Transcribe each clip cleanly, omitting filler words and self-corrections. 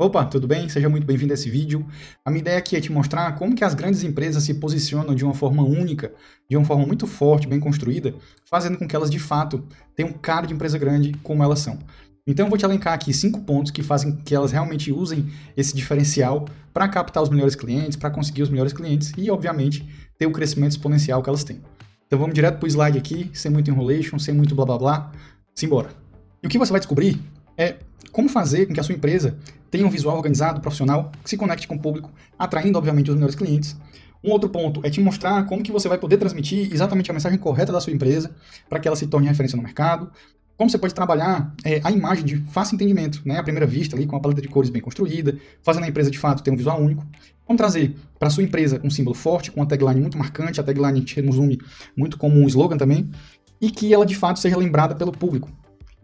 Opa, tudo bem? Seja muito bem-vindo a esse vídeo. A minha ideia aqui é te mostrar como que as grandes empresas se posicionam de uma forma única, de uma forma muito forte, bem construída, fazendo com que elas de fato tenham cara de empresa grande como elas são. Então eu vou te elencar aqui 5 pontos que fazem que elas realmente usem esse diferencial para captar os melhores clientes, para conseguir os melhores clientes e, obviamente, ter o crescimento exponencial que elas têm. Então vamos direto para o slide aqui, sem muito enrolation, sem muito blá blá blá, simbora. E o que você vai descobrir é como fazer com que a sua empresa tenha um visual organizado, profissional, que se conecte com o público, atraindo, obviamente, os melhores clientes. Um outro ponto é te mostrar como que você vai poder transmitir exatamente a mensagem correta da sua empresa para que ela se torne referência no mercado. Como você pode trabalhar a imagem de fácil entendimento, né, à primeira vista, ali, com a paleta de cores bem construída, fazendo a empresa, de fato, ter um visual único. Como trazer para a sua empresa um símbolo forte, com uma tagline muito marcante, a tagline a gente resume muito como um slogan também, e que ela, de fato, seja lembrada pelo público.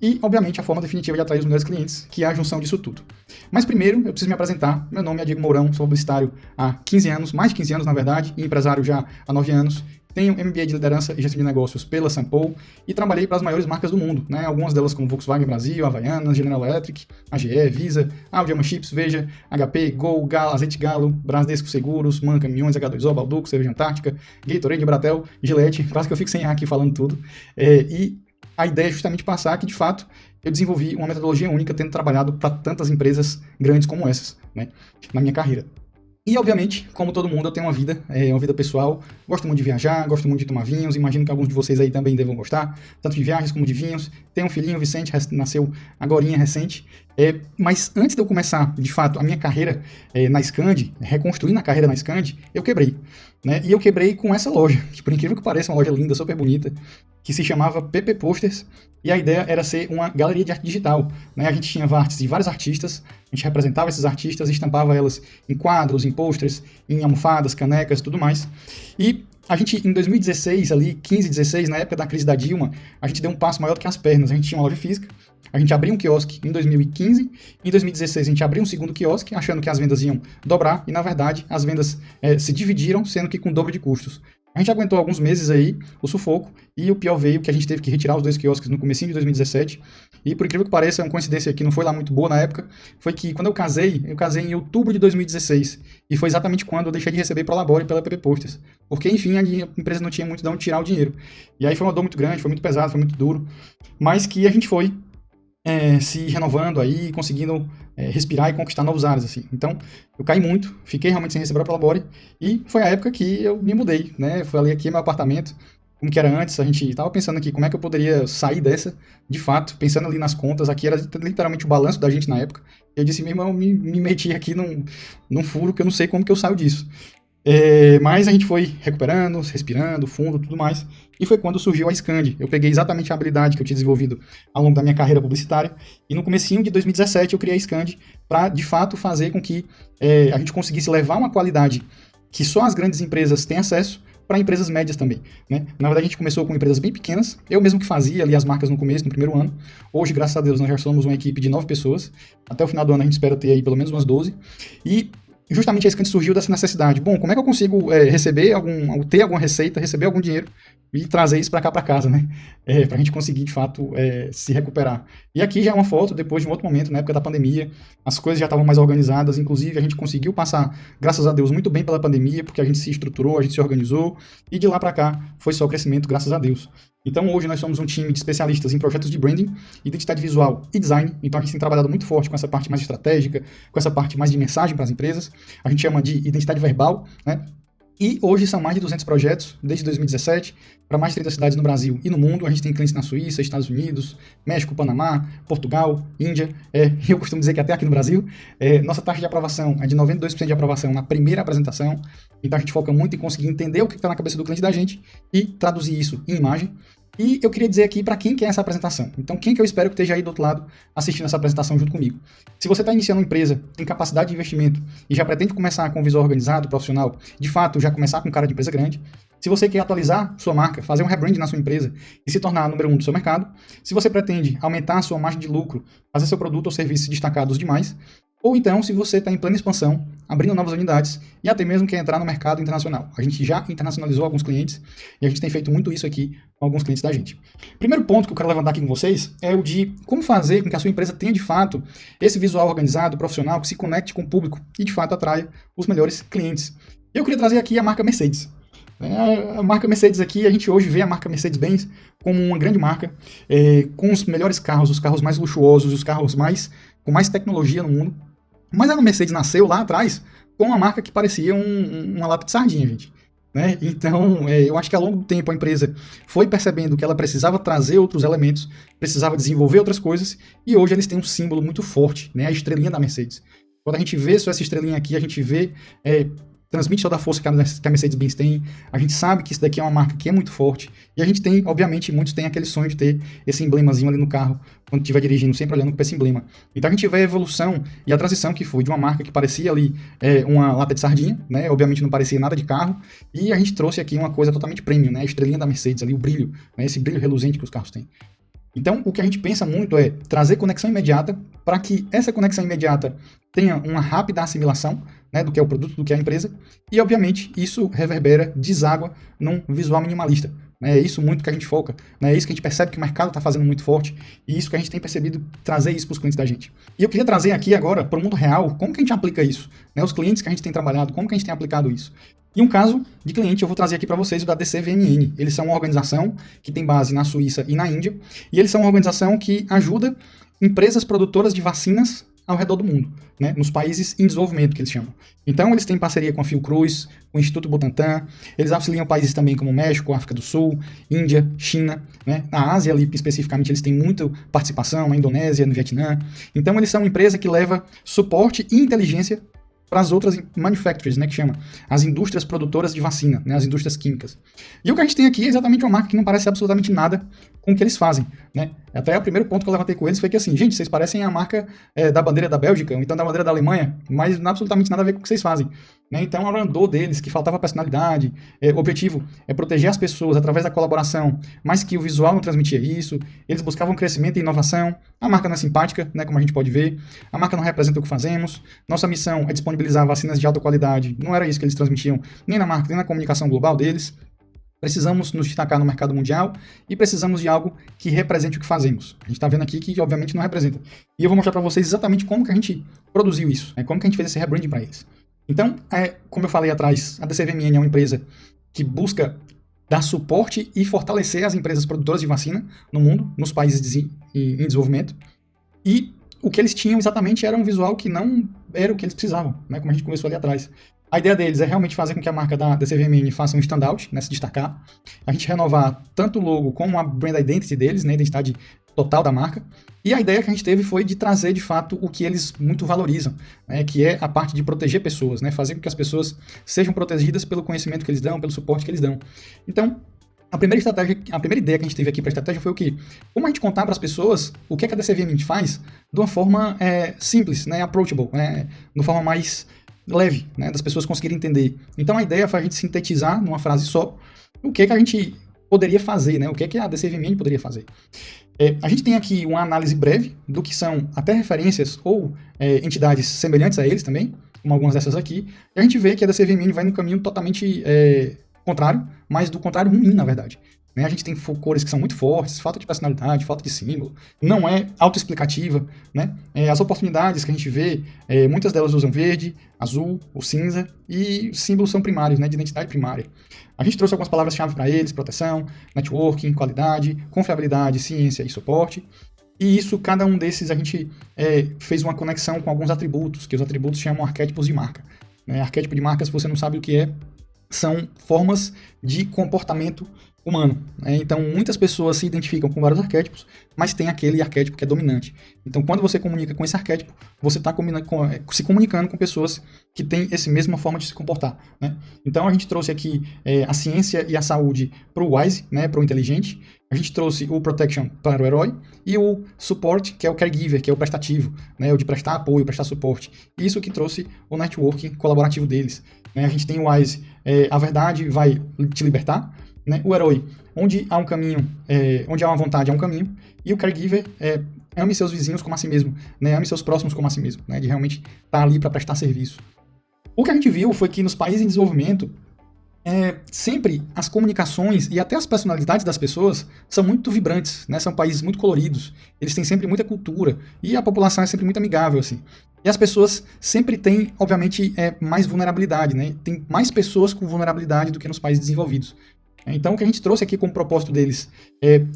E, obviamente, a forma definitiva de atrair os melhores clientes, que é a junção disso tudo. Mas primeiro, eu preciso me apresentar. Meu nome é Diego Mourão, sou publicitário há 15 anos, mais de 15 anos, na verdade, e empresário já há 9 anos. Tenho MBA de Liderança e Gestão de Negócios pela Sampo e trabalhei para as maiores marcas do mundo, né? Algumas delas como Volkswagen Brasil, Havaianas, General Electric, AGE, Visa, Audiama Chips, Veja, HP, Gol, Galo, Azeite Galo, Bradesco Seguros, MAN Caminhões, H2O, Balduco, Cerveja Antártica, Gatorade, Bratel, Gillette, quase que eu fico sem ar aqui falando tudo. E a ideia é justamente passar que, de fato, eu desenvolvi uma metodologia única tendo trabalhado para tantas empresas grandes como essas, né, na minha carreira. E, obviamente, como todo mundo, eu tenho uma vida pessoal, gosto muito de viajar, gosto muito de tomar vinhos, imagino que alguns de vocês aí também devam gostar, tanto de viagens como de vinhos. Tenho um filhinho, Vicente, nasceu agorinha, recente. Mas antes de eu começar, de fato, a minha carreira na Scandi, reconstruindo a carreira na Scandi, eu quebrei. Né? E eu quebrei com essa loja, que por incrível que pareça, é uma loja linda, super bonita, que se chamava PP Posters, e a ideia era ser uma galeria de arte digital. Né? A gente tinha artes de vários artistas, a gente representava esses artistas e estampava elas em quadros, em posters, em almofadas, canecas, tudo mais. E a gente, em 2016, ali, 15, 16, na época da crise da Dilma, a gente deu um passo maior do que as pernas. A gente tinha uma loja física, a gente abriu um quiosque em 2015, em 2016 a gente abriu um segundo quiosque, achando que as vendas iam dobrar, e na verdade as vendas se dividiram, sendo que com o dobro de custos. A gente aguentou alguns meses aí, o sufoco, e o pior veio que a gente teve que retirar os 2 quiosques no comecinho de 2017, e por incrível que pareça, uma coincidência que não foi lá muito boa na época, foi que quando eu casei em outubro de 2016, e foi exatamente quando eu deixei de receber Prolabore pela PP Posters, porque enfim, a empresa não tinha muito de onde tirar o dinheiro. E aí foi uma dor muito grande, foi muito pesado, foi muito duro, mas que a gente foi se renovando aí, conseguindo respirar e conquistar novos ares, assim. Então, eu caí muito, fiquei realmente sem receber a Prolabore, e foi a época que eu me mudei, né? Foi ali aqui meu apartamento, como que era antes, a gente estava pensando aqui como é que eu poderia sair dessa, de fato, pensando ali nas contas, aqui era literalmente o balanço da gente na época. Eu disse, meu irmão, me meti aqui num furo que eu não sei como que eu saio disso. Mas a gente foi recuperando, respirando, fundo, tudo mais, e foi quando surgiu a Scandi. Eu peguei exatamente a habilidade que eu tinha desenvolvido ao longo da minha carreira publicitária, e no comecinho de 2017 eu criei a Scandi para, de fato, fazer com que a gente conseguisse levar uma qualidade que só as grandes empresas têm acesso para empresas médias também. Né? Na verdade, a gente começou com empresas bem pequenas, eu mesmo que fazia ali as marcas no começo, no primeiro ano. Hoje, graças a Deus, nós já somos uma equipe de 9 pessoas. Até o final do ano a gente espera ter aí pelo menos umas 12. E justamente a Scandi surgiu dessa necessidade. Bom, como é que eu consigo ter alguma receita, receber algum dinheiro e trazer isso para cá, para casa, né? Para a gente conseguir, de fato, se recuperar. E aqui já é uma foto, depois de um outro momento, na época da pandemia, as coisas já estavam mais organizadas, inclusive a gente conseguiu passar, graças a Deus, muito bem pela pandemia, porque a gente se estruturou, a gente se organizou, e de lá para cá foi só crescimento, graças a Deus. Então hoje nós somos um time de especialistas em projetos de branding, identidade visual e design, então a gente tem trabalhado muito forte com essa parte mais estratégica, com essa parte mais de mensagem para as empresas, a gente chama de identidade verbal, né? E hoje são mais de 200 projetos, desde 2017, para mais de 30 cidades no Brasil e no mundo. A gente tem clientes na Suíça, Estados Unidos, México, Panamá, Portugal, Índia, e eu costumo dizer que até aqui no Brasil. Nossa taxa de aprovação é de 92% de aprovação na primeira apresentação, então a gente foca muito em conseguir entender o que está na cabeça do cliente da gente e traduzir isso em imagem. E eu queria dizer aqui para quem quer essa apresentação. Então, quem que eu espero que esteja aí do outro lado assistindo essa apresentação junto comigo? Se você está iniciando uma empresa, tem capacidade de investimento e já pretende começar com um visual organizado, profissional, de fato, já começar com cara de empresa grande. Se você quer atualizar sua marca, fazer um rebrand na sua empresa e se tornar número 1 do seu mercado. Se você pretende aumentar a sua margem de lucro, fazer seu produto ou serviço se destacar dos demais. Ou então, se você está em plena expansão abrindo novas unidades e até mesmo quer entrar no mercado internacional. A gente já internacionalizou alguns clientes e a gente tem feito muito isso aqui com alguns clientes da gente. Primeiro ponto que eu quero levantar aqui com vocês é o de como fazer com que a sua empresa tenha de fato esse visual organizado, profissional, que se conecte com o público e de fato atraia os melhores clientes. Eu queria trazer aqui a marca Mercedes. A marca Mercedes aqui, a gente hoje vê a marca Mercedes-Benz como uma grande marca, com os melhores carros, os carros mais luxuosos, os carros com mais tecnologia no mundo. Mas a Mercedes nasceu lá atrás com uma marca que parecia uma lata de sardinha, gente. Né? Então, eu acho que ao longo do tempo a empresa foi percebendo que ela precisava trazer outros elementos, precisava desenvolver outras coisas, e hoje eles têm um símbolo muito forte, né? A estrelinha da Mercedes. Quando a gente vê só essa estrelinha aqui, a gente vê... transmite toda a força que a Mercedes-Benz tem, a gente sabe que isso daqui é uma marca que é muito forte, e a gente tem, obviamente, muitos têm aquele sonho de ter esse emblemazinho ali no carro, quando estiver dirigindo, sempre olhando para esse emblema. Então a gente vê a evolução e a transição que foi de uma marca que parecia ali uma lata de sardinha, né, obviamente não parecia nada de carro, e a gente trouxe aqui uma coisa totalmente premium, né, a estrelinha da Mercedes ali, o brilho, né, esse brilho reluzente que os carros têm. Então, o que a gente pensa muito é trazer conexão imediata para que essa conexão imediata tenha uma rápida assimilação, né, do que é o produto, do que é a empresa, e, obviamente, isso reverbera, deságua num visual minimalista. É isso muito que a gente foca, né? É isso que a gente percebe que o mercado está fazendo muito forte, e isso que a gente tem percebido trazer isso para os clientes da gente. E eu queria trazer aqui agora, para o mundo real, como que a gente aplica isso? Né? Os clientes que a gente tem trabalhado, como que a gente tem aplicado isso? E um caso de cliente eu vou trazer aqui para vocês, o da DCVMN. Eles são uma organização que tem base na Suíça e na Índia, e eles são uma organização que ajuda empresas produtoras de vacinas ao redor do mundo, né, nos países em desenvolvimento, que eles chamam. Então, eles têm parceria com a Fiocruz, com o Instituto Butantan, eles auxiliam países também como México, África do Sul, Índia, China, né, na Ásia ali especificamente eles têm muita participação, na Indonésia, no Vietnã. Então, eles são uma empresa que leva suporte e inteligência para as outras manufacturers, né, que chama, as indústrias produtoras de vacina, né, as indústrias químicas. E o que a gente tem aqui é exatamente uma marca que não parece absolutamente nada com o que eles fazem, né. Até o primeiro ponto que eu levantei com eles foi que assim, gente, vocês parecem a marca da bandeira da Bélgica, ou então da bandeira da Alemanha, mas não absolutamente nada a ver com o que vocês fazem. Né? Então, a andou deles, que faltava personalidade, o objetivo é proteger as pessoas através da colaboração, mas que o visual não transmitia isso, eles buscavam crescimento e inovação, a marca não é simpática, né, como a gente pode ver, a marca não representa o que fazemos, nossa missão é disponibilizar vacinas de alta qualidade, não era isso que eles transmitiam, nem na marca, nem na comunicação global deles. Precisamos nos destacar no mercado mundial e precisamos de algo que represente o que fazemos. A gente está vendo aqui que, obviamente, não representa. E eu vou mostrar para vocês exatamente como que a gente produziu isso, né? Como que a gente fez esse rebranding para eles. Então, como eu falei atrás, a DCVMN é uma empresa que busca dar suporte e fortalecer as empresas produtoras de vacina no mundo, nos países em desenvolvimento. E o que eles tinham exatamente era um visual que não era o que eles precisavam, né? Como a gente começou ali atrás. A ideia deles é realmente fazer com que a marca da DCVMN faça um standout, né, se destacar. A gente renovar tanto o logo como a brand identity deles, né, a identidade total da marca. E a ideia que a gente teve foi de trazer, de fato, o que eles muito valorizam, né, que é a parte de proteger pessoas, né, fazer com que as pessoas sejam protegidas pelo conhecimento que eles dão, pelo suporte que eles dão. Então, a primeira ideia que a gente teve aqui para a estratégia foi o quê? Como a gente contar para as pessoas o que a DCVMN faz de uma forma simples, né, approachable, né, de uma forma mais leve, né, das pessoas conseguirem entender. Então a ideia foi a gente sintetizar numa frase só o que a gente poderia fazer, né, o que a DCVMN poderia fazer. A gente tem aqui uma análise breve do que são até referências ou entidades semelhantes a eles também, como algumas dessas aqui, e a gente vê que a DCVMN vai num caminho totalmente contrário, mas do contrário ruim, na verdade. Né? A gente tem cores que são muito fortes, falta de personalidade, falta de símbolo, não é autoexplicativa. Né? As oportunidades que a gente vê, muitas delas usam verde, azul ou cinza, e os símbolos são primários, né, de identidade primária. A gente trouxe algumas palavras-chave para eles: proteção, networking, qualidade, confiabilidade, ciência e suporte. E isso, cada um desses, a gente fez uma conexão com alguns atributos, que os atributos chamam arquétipos de marca. Né? Arquétipo de marca, se você não sabe o que é, são formas de comportamento humano. Né? Então, muitas pessoas se identificam com vários arquétipos, mas tem aquele arquétipo que é dominante. Então, quando você comunica com esse arquétipo, você está se comunicando com pessoas que têm essa mesma forma de se comportar. Né? Então, a gente trouxe aqui a ciência e a saúde para o wise, né, para o inteligente. A gente trouxe o protection para o herói e o support, que é o caregiver, que é o prestativo, né, o de prestar apoio, prestar suporte. Isso que trouxe o networking colaborativo deles. Né? A gente tem o wise, a verdade vai te libertar. Né? O herói, onde há um caminho, onde há uma vontade, há um caminho. E o caregiver, ame seus vizinhos como a si mesmo, né? Ame seus próximos como a si mesmo, né? De realmente estar ali para prestar serviço. O que a gente viu foi que nos países em desenvolvimento, sempre as comunicações e até as personalidades das pessoas são muito vibrantes, né? São países muito coloridos, eles têm sempre muita cultura e a população é sempre muito amigável, assim. E as pessoas sempre têm, obviamente, mais vulnerabilidade, né? Tem mais pessoas com vulnerabilidade do que nos países desenvolvidos. Então, o que a gente trouxe aqui como propósito deles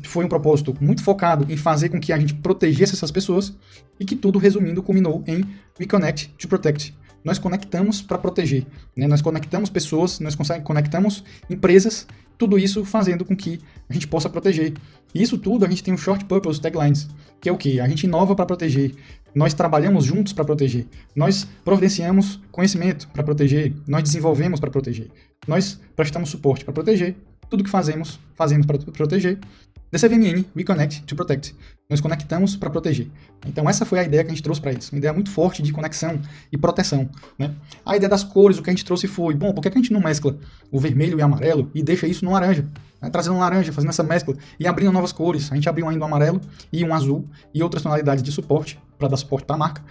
foi um propósito muito focado em fazer com que a gente protegesse essas pessoas e que tudo, resumindo, culminou em We Connect to Protect. Nós conectamos para proteger, né? Nós conectamos pessoas, nós conectamos empresas, tudo isso fazendo com que a gente possa proteger. E isso tudo a gente tem um Short Purpose Taglines, que é o quê? A gente inova para proteger, nós trabalhamos juntos para proteger, nós providenciamos conhecimento para proteger, nós desenvolvemos para proteger, nós prestamos suporte para proteger, tudo que fazemos para proteger. DCVMN, We Connect to Protect. Nós conectamos para proteger. Então essa foi a ideia que a gente trouxe para eles. Uma ideia muito forte de conexão e proteção, né? A ideia das cores, o que a gente trouxe foi, bom, por que a gente não mescla o vermelho e o amarelo e deixa isso no laranja? Né? Trazendo um laranja, fazendo essa mescla e abrindo novas cores. A gente abriu ainda um amarelo e um azul e outras tonalidades de suporte, para dar suporte para a marca.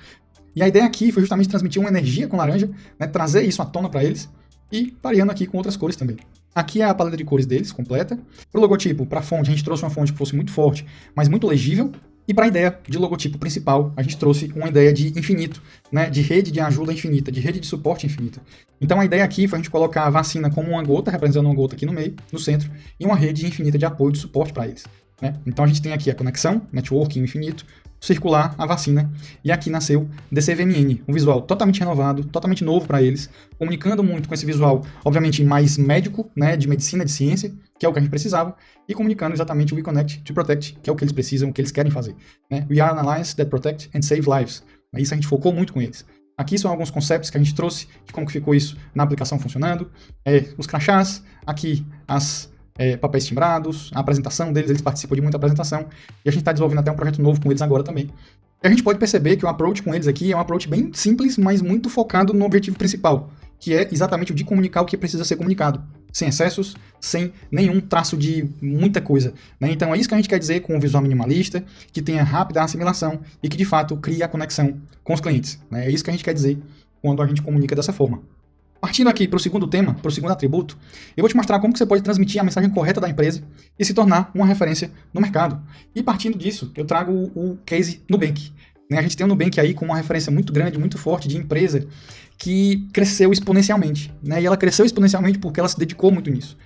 E a ideia aqui foi justamente transmitir uma energia com laranja, né? Trazer isso à tona para eles e pareando aqui com outras cores também. Aqui é a paleta de cores deles, completa. Para o logotipo, para a fonte, a gente trouxe uma fonte que fosse muito forte, mas muito legível. E para a ideia de logotipo principal, a gente trouxe uma ideia de infinito, né? De rede de ajuda infinita, de rede de suporte infinita. Então a ideia aqui foi a gente colocar a vacina como uma gota, representando uma gota aqui no meio, no centro, e uma rede infinita de apoio e de suporte para eles, né? Então a gente tem aqui a conexão, networking infinito, circular, a vacina, e aqui nasceu DCVMN, um visual totalmente renovado, totalmente novo para eles, comunicando muito com esse visual, obviamente mais médico, né, de medicina, de ciência, que é o que a gente precisava, e comunicando exatamente o We Connect to Protect, que é o que eles precisam, o que eles querem fazer, né? We are an alliance that protect and save lives. Isso a gente focou muito com eles. Aqui são alguns conceitos que a gente trouxe, de como que ficou isso na aplicação funcionando, os crachás, aqui as papéis timbrados, a apresentação deles, eles participam de muita apresentação, e a gente está desenvolvendo até um projeto novo com eles agora também. E a gente pode perceber que o approach com eles aqui é um approach bem simples, mas muito focado no objetivo principal, que é exatamente o de comunicar o que precisa ser comunicado, sem excessos, sem nenhum traço de muita coisa, né? Então é isso que a gente quer dizer com o visual minimalista, que tenha rápida assimilação e que de fato crie a conexão com os clientes, né? É isso que a gente quer dizer quando a gente comunica dessa forma. Partindo aqui para o segundo tema, para o segundo atributo, eu vou te mostrar como que você pode transmitir a mensagem correta da empresa e se tornar uma referência no mercado. E partindo disso, eu trago o case Nubank, né? A gente tem o Nubank aí como uma referência muito grande, muito forte de empresa que cresceu exponencialmente, né? E ela cresceu exponencialmente porque ela se dedicou muito nisso.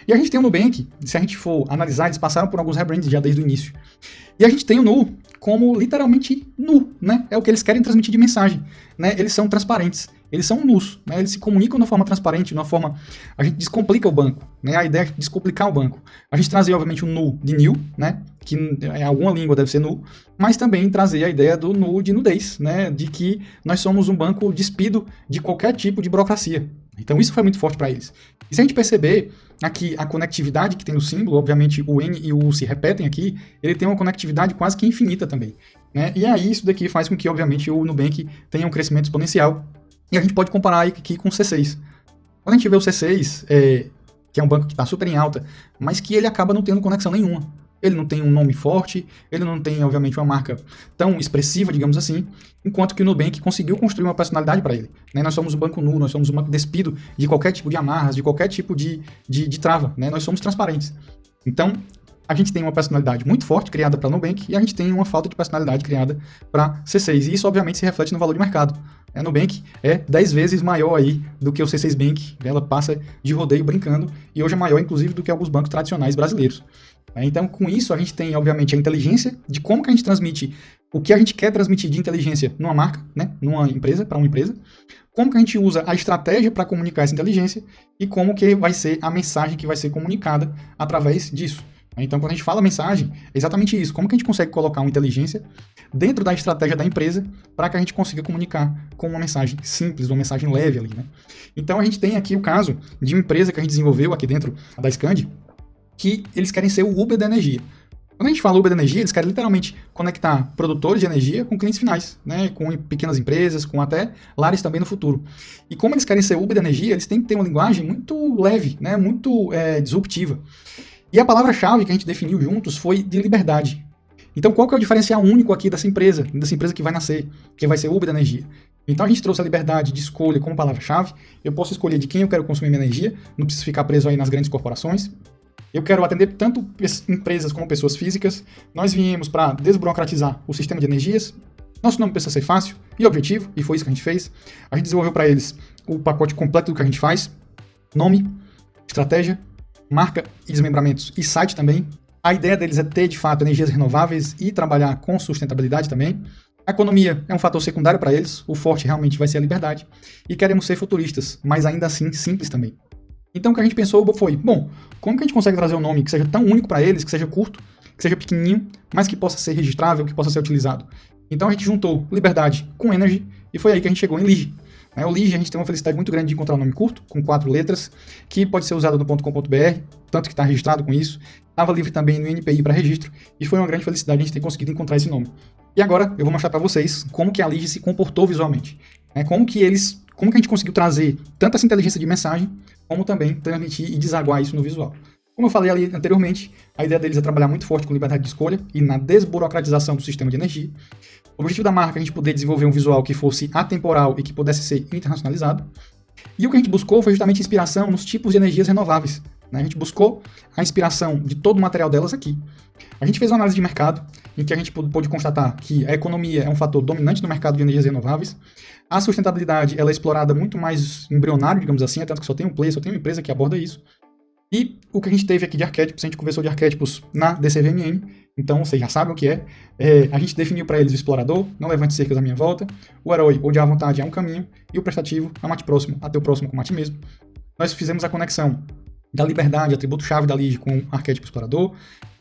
E a gente tem o Nubank, se a gente for analisar, eles passaram por alguns rebrands já desde o início. E a gente tem o Nu como literalmente nu, né? É o que eles querem transmitir de mensagem, né? Eles são transparentes, eles são nus, né? Eles se comunicam de uma forma transparente, de uma forma... A gente descomplica o banco, né? A ideia é descomplicar o banco. A gente trazer, obviamente, o nu de new, né? Que em alguma língua deve ser nu, mas também trazer a ideia do nu de nudez, né? De que nós somos um banco despido de qualquer tipo de burocracia. Então isso foi muito forte para eles. E se a gente perceber aqui a conectividade que tem no símbolo, obviamente o N e o U se repetem aqui, ele tem uma conectividade quase que infinita também, né? E aí isso daqui faz com que, obviamente, o Nubank tenha um crescimento exponencial. E a gente pode comparar aqui com o C6. Quando a gente vê o C6, que é um banco que está super em alta, mas que ele acaba não tendo conexão nenhuma. Ele não tem um nome forte, ele não tem, obviamente, uma marca tão expressiva, digamos assim, enquanto que o Nubank conseguiu construir uma personalidade para ele, né? Nós somos um banco nu, nós somos um banco despido de qualquer tipo de amarras, de qualquer tipo de trava, né? Nós somos transparentes. Então, a gente tem uma personalidade muito forte criada para Nubank e a gente tem uma falta de personalidade criada para C6. E isso, obviamente, se reflete no valor de mercado. A Nubank é 10 vezes maior aí do que o C6 Bank, ela passa de rodeio brincando e hoje é maior, inclusive, do que alguns bancos tradicionais brasileiros. Então, com isso, a gente tem, obviamente, a inteligência de como que a gente transmite o que a gente quer transmitir de inteligência numa marca, né, numa empresa, para uma empresa, como que a gente usa a estratégia para comunicar essa inteligência e como que vai ser a mensagem que vai ser comunicada através disso. Então, quando a gente fala mensagem, é exatamente isso. Como que a gente consegue colocar uma inteligência dentro da estratégia da empresa para que a gente consiga comunicar com uma mensagem simples, uma mensagem leve ali, né? Então, a gente tem aqui o caso de uma empresa que a gente desenvolveu aqui dentro da Scandi, que eles querem ser o Uber da energia. Quando a gente fala Uber da energia, eles querem literalmente conectar produtores de energia com clientes finais, né? Com pequenas empresas, com até lares também no futuro. E como eles querem ser Uber da energia, eles têm que ter uma linguagem muito leve, né? Muito disruptiva. E a palavra-chave que a gente definiu juntos foi de liberdade. Então, qual que é o diferencial único aqui dessa empresa que vai nascer, que vai ser Uber da Energia? Então, a gente trouxe a liberdade de escolha como palavra-chave. Eu posso escolher de quem eu quero consumir minha energia, não preciso ficar preso aí nas grandes corporações. Eu quero atender tanto empresas como pessoas físicas. Nós viemos para desburocratizar o sistema de energias. Nosso nome precisa ser fácil e objetivo, e foi isso que a gente fez. A gente desenvolveu para eles o pacote completo do que a gente faz. Nome, estratégia, marca e desmembramentos, e site também. A ideia deles é ter, de fato, energias renováveis e trabalhar com sustentabilidade também. A economia é um fator secundário para eles, o forte realmente vai ser a liberdade. E queremos ser futuristas, mas ainda assim simples também. Então o que a gente pensou foi, bom, como que a gente consegue trazer um nome que seja tão único para eles, que seja curto, que seja pequenininho, mas que possa ser registrável, que possa ser utilizado. Então a gente juntou liberdade com energy e foi aí que a gente chegou em Lige. O Lige, a gente tem uma felicidade muito grande de encontrar um nome curto, com 4 letras, que pode ser usado no .com.br, tanto que está registrado com isso. Estava livre também no INPI para registro, e foi uma grande felicidade a gente ter conseguido encontrar esse nome. E agora eu vou mostrar para vocês como que a Lige se comportou visualmente. Como que a gente conseguiu trazer tanto essa inteligência de mensagem, como também transmitir e desaguar isso no visual. Como eu falei ali anteriormente, a ideia deles é trabalhar muito forte com liberdade de escolha e na desburocratização do sistema de energia. O objetivo da marca é a gente poder desenvolver um visual que fosse atemporal e que pudesse ser internacionalizado. E o que a gente buscou foi justamente inspiração nos tipos de energias renováveis. A gente buscou a inspiração de todo o material delas aqui. A gente fez uma análise de mercado, em que a gente pôde constatar que a economia é um fator dominante no mercado de energias renováveis. A sustentabilidade ela é explorada muito mais embrionário, digamos assim, é tanto que só tem um player, só tem uma empresa que aborda isso. E o que a gente teve aqui de arquétipos, a gente conversou de arquétipos na DCVMN, então vocês já sabem o que é. A gente definiu para eles o explorador, não levante cercas à minha volta, o herói, onde a vontade é um caminho, e o prestativo, amate próximo, a teu próximo como a ti mesmo. Nós fizemos a conexão da liberdade, atributo-chave da Lige com o arquétipo explorador,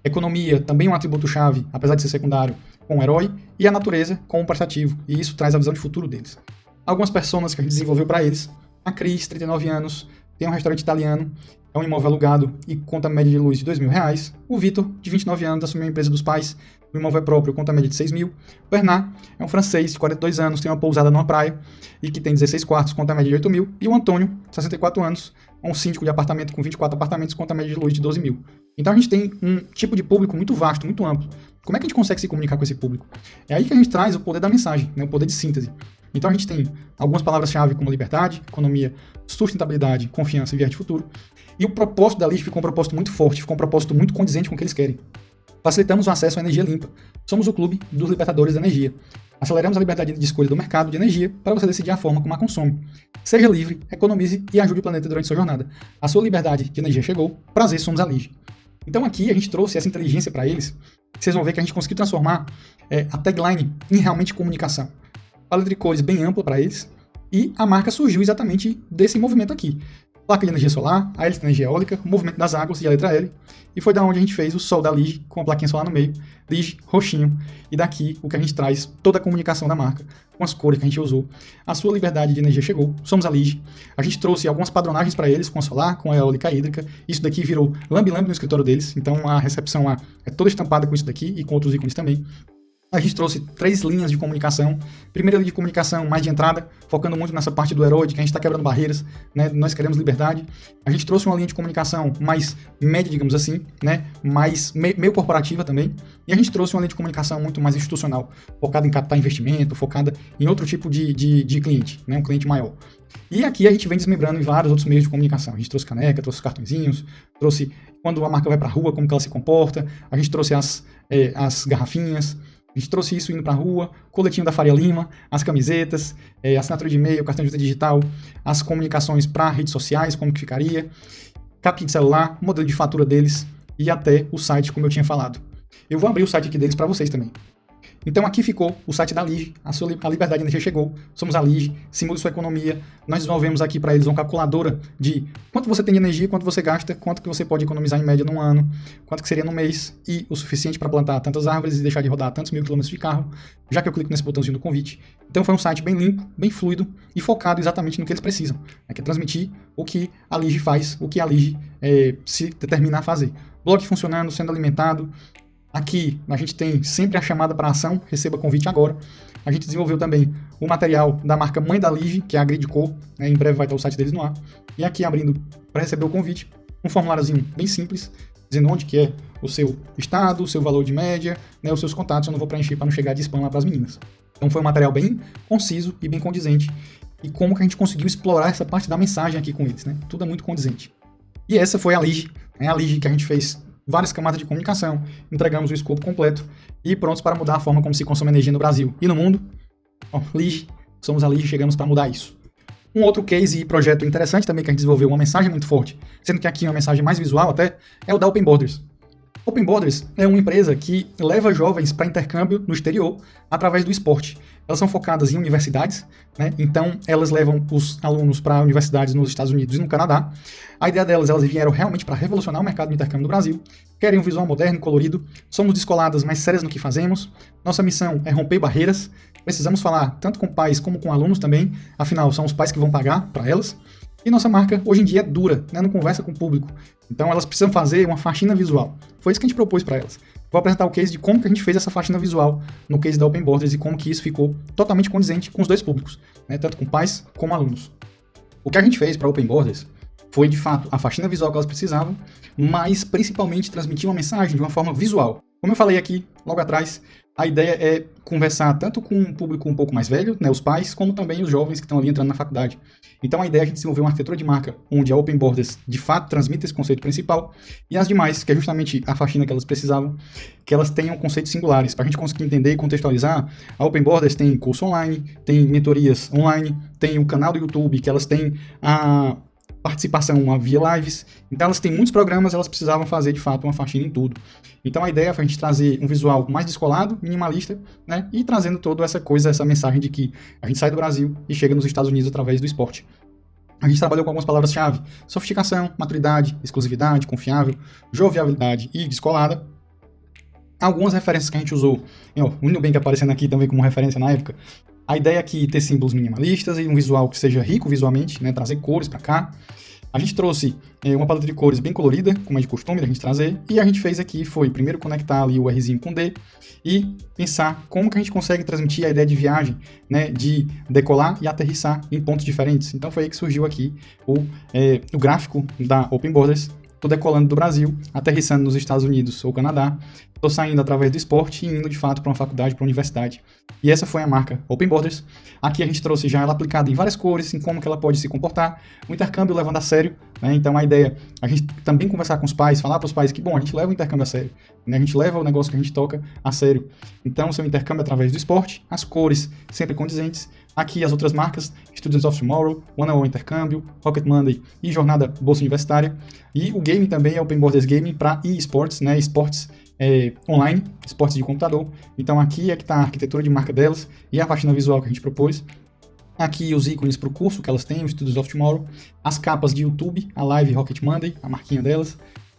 economia, também um atributo-chave, apesar de ser secundário, com o herói, e a natureza com o prestativo, e isso traz a visão de futuro deles. Algumas personas que a gente desenvolveu para eles, a Cris, 39 anos, tem um restaurante italiano, é um imóvel alugado e conta média de luz de R$2.000. O Vitor, de 29 anos, assumiu a empresa dos pais, o imóvel é próprio, conta média de R$6.000. O Bernard é um francês de 42 anos, tem uma pousada numa praia e que tem 16 quartos, conta média de R$8.000. E o Antônio, 64 anos, é um síndico de apartamento com 24 apartamentos, conta média de luz de R$12.000. Então a gente tem um tipo de público muito vasto, muito amplo. Como é que a gente consegue se comunicar com esse público? É aí que a gente traz o poder da mensagem, o poder de síntese. Então a gente tem algumas palavras-chave como liberdade, economia, sustentabilidade, confiança e viagem de futuro. E o propósito da Lige ficou um propósito muito forte, ficou um propósito muito condizente com o que eles querem. Facilitamos o acesso à energia limpa. Somos o clube dos libertadores da energia. Aceleramos a liberdade de escolha do mercado de energia para você decidir a forma como a consome. Seja livre, economize e ajude o planeta durante sua jornada. A sua liberdade de energia chegou, prazer, somos a Lige. Então aqui a gente trouxe essa inteligência para eles. Vocês vão ver que a gente conseguiu transformar a tagline em realmente comunicação. Paleta de cores bem ampla para eles, e a marca surgiu exatamente desse movimento aqui. Placa de energia solar, a hélice de energia eólica, o movimento das águas e a letra L, e foi da onde a gente fez o sol da Lige, com a plaquinha solar no meio, Lige, roxinho, e daqui o que a gente traz, toda a comunicação da marca, com as cores que a gente usou. A sua liberdade de energia chegou, somos a Lige. A gente trouxe algumas padronagens para eles, com a solar, com a eólica hídrica, isso daqui virou lambe-lambe no escritório deles, então a recepção lá é toda estampada com isso daqui, e com outros ícones também. A gente trouxe 3 linhas de comunicação. Primeira linha de comunicação, mais de entrada, focando muito nessa parte do herói, de que a gente está quebrando barreiras, nós queremos liberdade. A gente trouxe uma linha de comunicação mais média, digamos assim, mais meio corporativa também. E a gente trouxe uma linha de comunicação muito mais institucional, focada em captar investimento, focada em outro tipo de cliente, um cliente maior. E aqui a gente vem desmembrando em vários outros meios de comunicação. A gente trouxe caneca, trouxe cartõezinhos, trouxe quando a marca vai para a rua, como que ela se comporta. A gente trouxe as garrafinhas. A gente trouxe isso indo pra rua, coletinho da Faria Lima, as camisetas, assinatura de e-mail, cartão de visita digital, as comunicações para redes sociais, como que ficaria, capinha de celular, modelo de fatura deles e até o site, como eu tinha falado. Eu vou abrir o site aqui deles para vocês também. Então aqui ficou o site da Lige, a liberdade de energia chegou, somos a Lige, simule sua economia, nós desenvolvemos aqui para eles uma calculadora de quanto você tem de energia, quanto você gasta, quanto que você pode economizar em média num ano, quanto que seria no mês e o suficiente para plantar tantas árvores e deixar de rodar tantos 1000 quilômetros de carro, já que eu clico nesse botãozinho do convite. Então foi um site bem limpo, bem fluido e focado exatamente no que eles precisam, que é transmitir o que a Lige faz, o que a Lige se determinar a fazer. Blog funcionando, sendo alimentado. Aqui a gente tem sempre a chamada para ação, receba convite agora. A gente desenvolveu também o material da marca mãe da Lige, que é a Gridco, em breve vai estar o site deles no ar. E aqui abrindo para receber o convite, um formuláriozinho bem simples, dizendo onde que é o seu estado, o seu valor de média, né, os seus contatos. Eu não vou preencher para não chegar de spam lá para as meninas. Então foi um material bem conciso e bem condizente. E como que a gente conseguiu explorar essa parte da mensagem aqui com eles, né? Tudo é muito condizente. E essa foi a LIGE, né? A LIGE que a gente fez várias camadas de comunicação, entregamos o escopo completo e prontos para mudar a forma como se consome energia no Brasil e no mundo. Ó, LIGE, somos a LIGE, chegamos para mudar isso. Um outro case e projeto interessante também que a gente desenvolveu, uma mensagem muito forte, sendo que aqui é uma mensagem mais visual até, é o da Open Borders. Open Borders é uma empresa que leva jovens para intercâmbio no exterior através do esporte. Elas são focadas em universidades, né? Então elas levam os alunos para universidades nos Estados Unidos e no Canadá. A ideia delas, elas vieram realmente para revolucionar o mercado de intercâmbio do Brasil. Querem um visual moderno, colorido. Somos descoladas, mas sérias no que fazemos. Nossa missão é romper barreiras. Precisamos falar tanto com pais como com alunos também. Afinal, são os pais que vão pagar para elas. E nossa marca, hoje em dia, é dura, né? Não conversa com o público. Então elas precisam fazer uma faxina visual. Foi isso que a gente propôs para elas. Vou apresentar o case de como que a gente fez essa faxina visual no case da Open Borders e como que isso ficou totalmente condizente com os dois públicos, né? Tanto com pais como alunos. O que a gente fez para a Open Borders foi, de fato, a faxina visual que elas precisavam, mas principalmente transmitir uma mensagem de uma forma visual. Como eu falei aqui, logo atrás, a ideia é conversar tanto com um público um pouco mais velho, né, os pais, como também os jovens que estão ali entrando na faculdade. Então a ideia é a gente desenvolver uma arquitetura de marca onde a Open Borders de fato transmite esse conceito principal e as demais, que é justamente a faxina que elas precisavam, que elas tenham conceitos singulares. Para a gente conseguir entender e contextualizar, a Open Borders tem curso online, tem mentorias online, tem o canal do YouTube, que elas têm a participação via lives, então elas têm muitos programas, elas precisavam fazer de fato uma faxina em tudo. Então a ideia foi a gente trazer um visual mais descolado, minimalista, né, e trazendo toda essa coisa, essa mensagem de que a gente sai do Brasil e chega nos Estados Unidos através do esporte. A gente trabalhou com algumas palavras-chave: sofisticação, maturidade, exclusividade, confiável, jovialidade e descolada. Algumas referências que a gente usou, o Nubank aparecendo aqui também como referência na época. A ideia aqui é ter símbolos minimalistas e um visual que seja rico visualmente, né, trazer cores para cá. A gente trouxe uma paleta de cores bem colorida, como é de costume da gente trazer, e a gente fez aqui foi primeiro conectar ali o Rzinho com o D e pensar como que a gente consegue transmitir a ideia de viagem, né, de decolar e aterrissar em pontos diferentes. Então foi aí que surgiu aqui o gráfico da Open Borders. Tô decolando do Brasil, aterrissando nos Estados Unidos ou Canadá, tô saindo através do esporte e indo de fato para uma faculdade, para uma universidade. E essa foi a marca Open Borders. Aqui a gente trouxe já ela aplicada em várias cores, em como que ela pode se comportar, o intercâmbio levando a sério, né? Então a ideia, a gente também conversar com os pais, falar para os pais que, bom, a gente leva o intercâmbio a sério, né? A gente leva o negócio que a gente toca a sério. Então o seu intercâmbio é através do esporte, as cores sempre condizentes. Aqui as outras marcas, Students of Tomorrow, One Hour Intercâmbio, Rocket Monday e Jornada Bolsa Universitária. E o game também é Open Borders Gaming para eSports, né? Esportes online, esportes de computador. Então aqui é que está a arquitetura de marca delas e a faxina visual que a gente propôs. Aqui os ícones para o curso que elas têm, o Studios of Tomorrow. As capas de YouTube, a Live Rocket Monday, a marquinha delas.